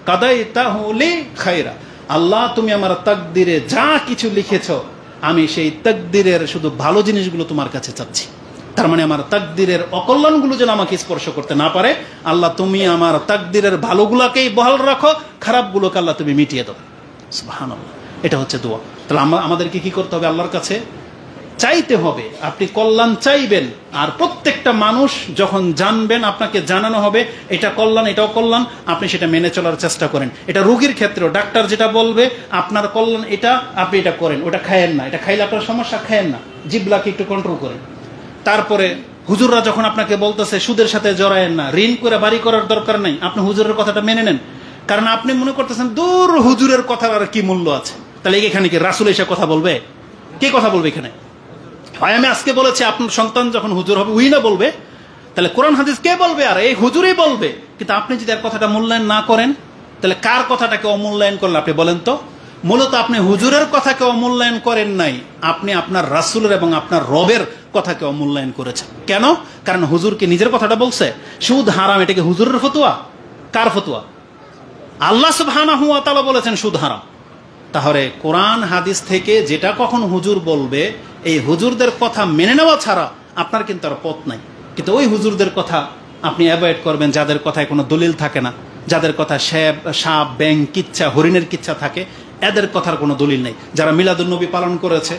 কাদাইতাহু লি খায়রা, আল্লাহ তুমি আমার তাকদিরে যা কিছু লিখেছো আমি সেই তাকদিরের শুধু ভালো জিনিসগুলো তোমার কাছে চাচ্ছি। তার মানে আমার তাকদিরের অকল্যাণগুলো যেন আমাকে স্পর্শ করতে না পারে, আল্লাহ তুমি আমার তাকদিরের ভালোগুলোকেই বহাল রাখো, খারাপগুলোকে আল্লাহ তুমি মিটিয়ে দাও। সুবহানাল্লাহ, এটা হচ্ছে দোয়া। তাহলে আমাদেরকে কি করতে হবে? আল্লাহর কাছে চাইতে হবে। আপনি কল্যাণ চাইবেন, আর প্রত্যেকটা মানুষ যখন জানবেন আপনাকে জানানো হবে এটা কল্যাণ এটা অকল্যাণ, আপনি সেটা মেনে চলার চেষ্টা করেন। এটা রোগীর ক্ষেত্রেও ডাক্তার যেটা বলবে আপনার কল্যাণ এটা, আপনি এটা করেন, ওটা খায়েন না, এটা খাইলে আপনার সমস্যা, খায়েন না, জিহ্বাকে একটু কন্ট্রোল করেন। তারপরে হুজুররা যখন আপনাকে বলতেছে সুদের সাথে জড়ায়েন না, ঋণ করে বাড়ি করার দরকার নাই, আপনি হুজুরের কথাটা মেনে নেন, কারণ আপনি মনে করতেছেন দূর হুজুরের কথার আর কি মূল্য আছে। তাহলে এখানে কি রাসূল এসে কথা বলবে? কে কথা বলবে এখানে? হয় আমি আজকে বলেছি আপনার সন্তান যখন হুজুর হবে উই না বলবে, তাহলে কোরআন হাদিস কে বলবে? আর এই হুজুরই বলবে। কিন্তু আপনি যদি আর কথাটা মূল্যায়ন না করেন, তাহলে কার কথাটাকে অমূল্যায়ন করলেন আপনি বলেন তো? মূলত আপনি হুজুরের কথাকে অমূল্যায়ন করেন নাই, আপনি আপনার রাসূলের এবং আপনার রবের কথাকে অমূল্যায়ন করেছেন। কেন? কারণ হুজুর কি নিজের কথাটা বলছে? সুদ হারাম, এটা কি হুজুরের ফতোয়া? কার ফতোয়া? আল্লাহ সুবহানাহু ওয়া তাআলা বলেছেন সুদ হারাম। তাহলে কোরআন হাদিস থেকে যেটা কখন হুজুর বলবে, এই হুজুরদের কথা মেনে নেওয়া ছাড়া আপনার কিন্তু আর পথ নাই। কিন্তু ওই হুজুরদের কথা আপনি অ্যাভয়েড করবেন যাদের কথায় কোনো দলিল থাকে না, যাদের কথা সাপ ব্যাং কিচ্ছা হরিণের কিচ্ছা থাকে, এদের কথার কোনো দলিল নেই। যারা মিলাদুন নবী পালন করেছে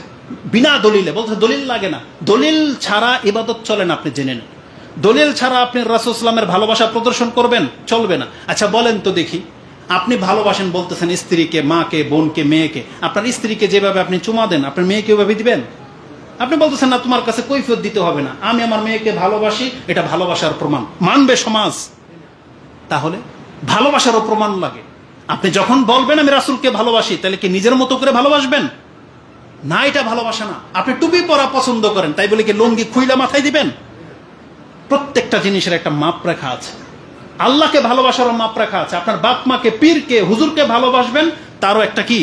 বিনা দলিলে, বলছে দলিল লাগে না, দলিল ছাড়া ইবাদত চলে না, আপনি জেনে নেন। দলিল ছাড়া আপনি রাসূল সাল্লাল্লাহু ভালোবাসা প্রদর্শন করবেন, চলবে না। আচ্ছা বলেন তো দেখি, আপনি ভালোবাসেন বলতেছেন স্ত্রীকে, মাকে, বোনকে, মেয়েকে, আপনার স্ত্রীকে যেভাবে আপনি চুমা দেন আপনার মেয়েকে ওইভাবে দিবেন? আপনি বলতেছেন না তোমার কাছে কৈফিয়ত দিতে হবে না, আমি আমার মেয়েকে ভালোবাসি, এটা ভালোবাসার প্রমাণ, মানবে সমাজ? তাহলে ভালোবাসারও প্রমাণ লাগে। আপনি যখন বলবেন আমি রাসূলকে ভালোবাসি, তাহলে কি নিজের মতো করে ভালোবাসবেন? না, এটা ভালোবাসা না। আপনি টুপি পরা পছন্দ করেন, তাই বলে কি লুঙ্গি খুইলা মাথায় দিবেন? প্রত্যেকটা জিনিসের একটা মাপ রেখা আছে। আল্লাহকে ভালোবাসারও মাপ রেখা আছে। আপনার বাপ মাকে, পীরকে, হুজুরকে ভালোবাসবেন, তারও একটা কি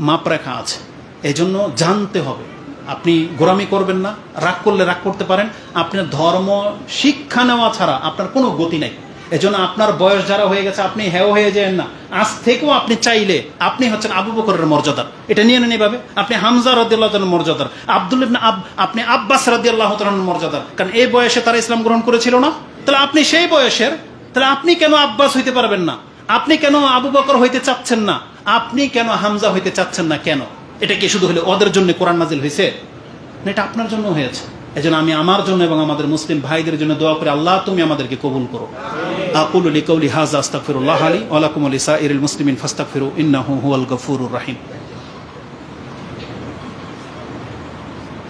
মাপ রেখা আছে। এই জন্য জানতে হবে। আপনি গোরামি করবেন না, রাগ করলে রাগ করতে পারেন, আপনার ধর্ম শিক্ষা নেওয়া ছাড়া আপনার কোনো গতি নাই। এজন্য আপনার বয়স যারা হয়ে গেছে আপনি হেও হয়ে যান না। আজ থেকেও আপনি চাইলে আপনি হচ্ছেন আবু বকরের মর্যাদার, এটা নিয়ে নেন এভাবে। আপনি হামজা রাদিয়াল্লাহু তাআলার মর্যাদার, আপনি আব্বাস রাদিয়াল্লাহু তাআলার মর্যাদার, কারণ এই বয়সে তারা ইসলাম গ্রহণ করেছিল না। তাহলে আপনি সেই বয়সের, তাহলে আপনি কেন আব্বাস হইতে পারবেন না? আপনি কেন আবু বকর হইতে চাচ্ছেন না? আপনি কেন হামজা হইতে চাচ্ছেন না? কেন? এটা কি শুধু হলে ওদের জন্য কোরআন নাজিল হয়েছে? না, এটা আপনার জন্য হয়েছে। এজন্য আমি আমার জন্য এবং আমাদের মুসলিম ভাইদের জন্য দোয়া করি, আল্লাহ তুমি আমাদেরকে কবুল করো। আকুলু লিকাউলি হাযা আস্তাগফিরুল্লাহ লি ওয়া লাকুম ওয়া লিসাইরিল মুসলিমিন ফাস্তাগফিরু ইন্নাহু হুয়াল গফুরুর রহিম।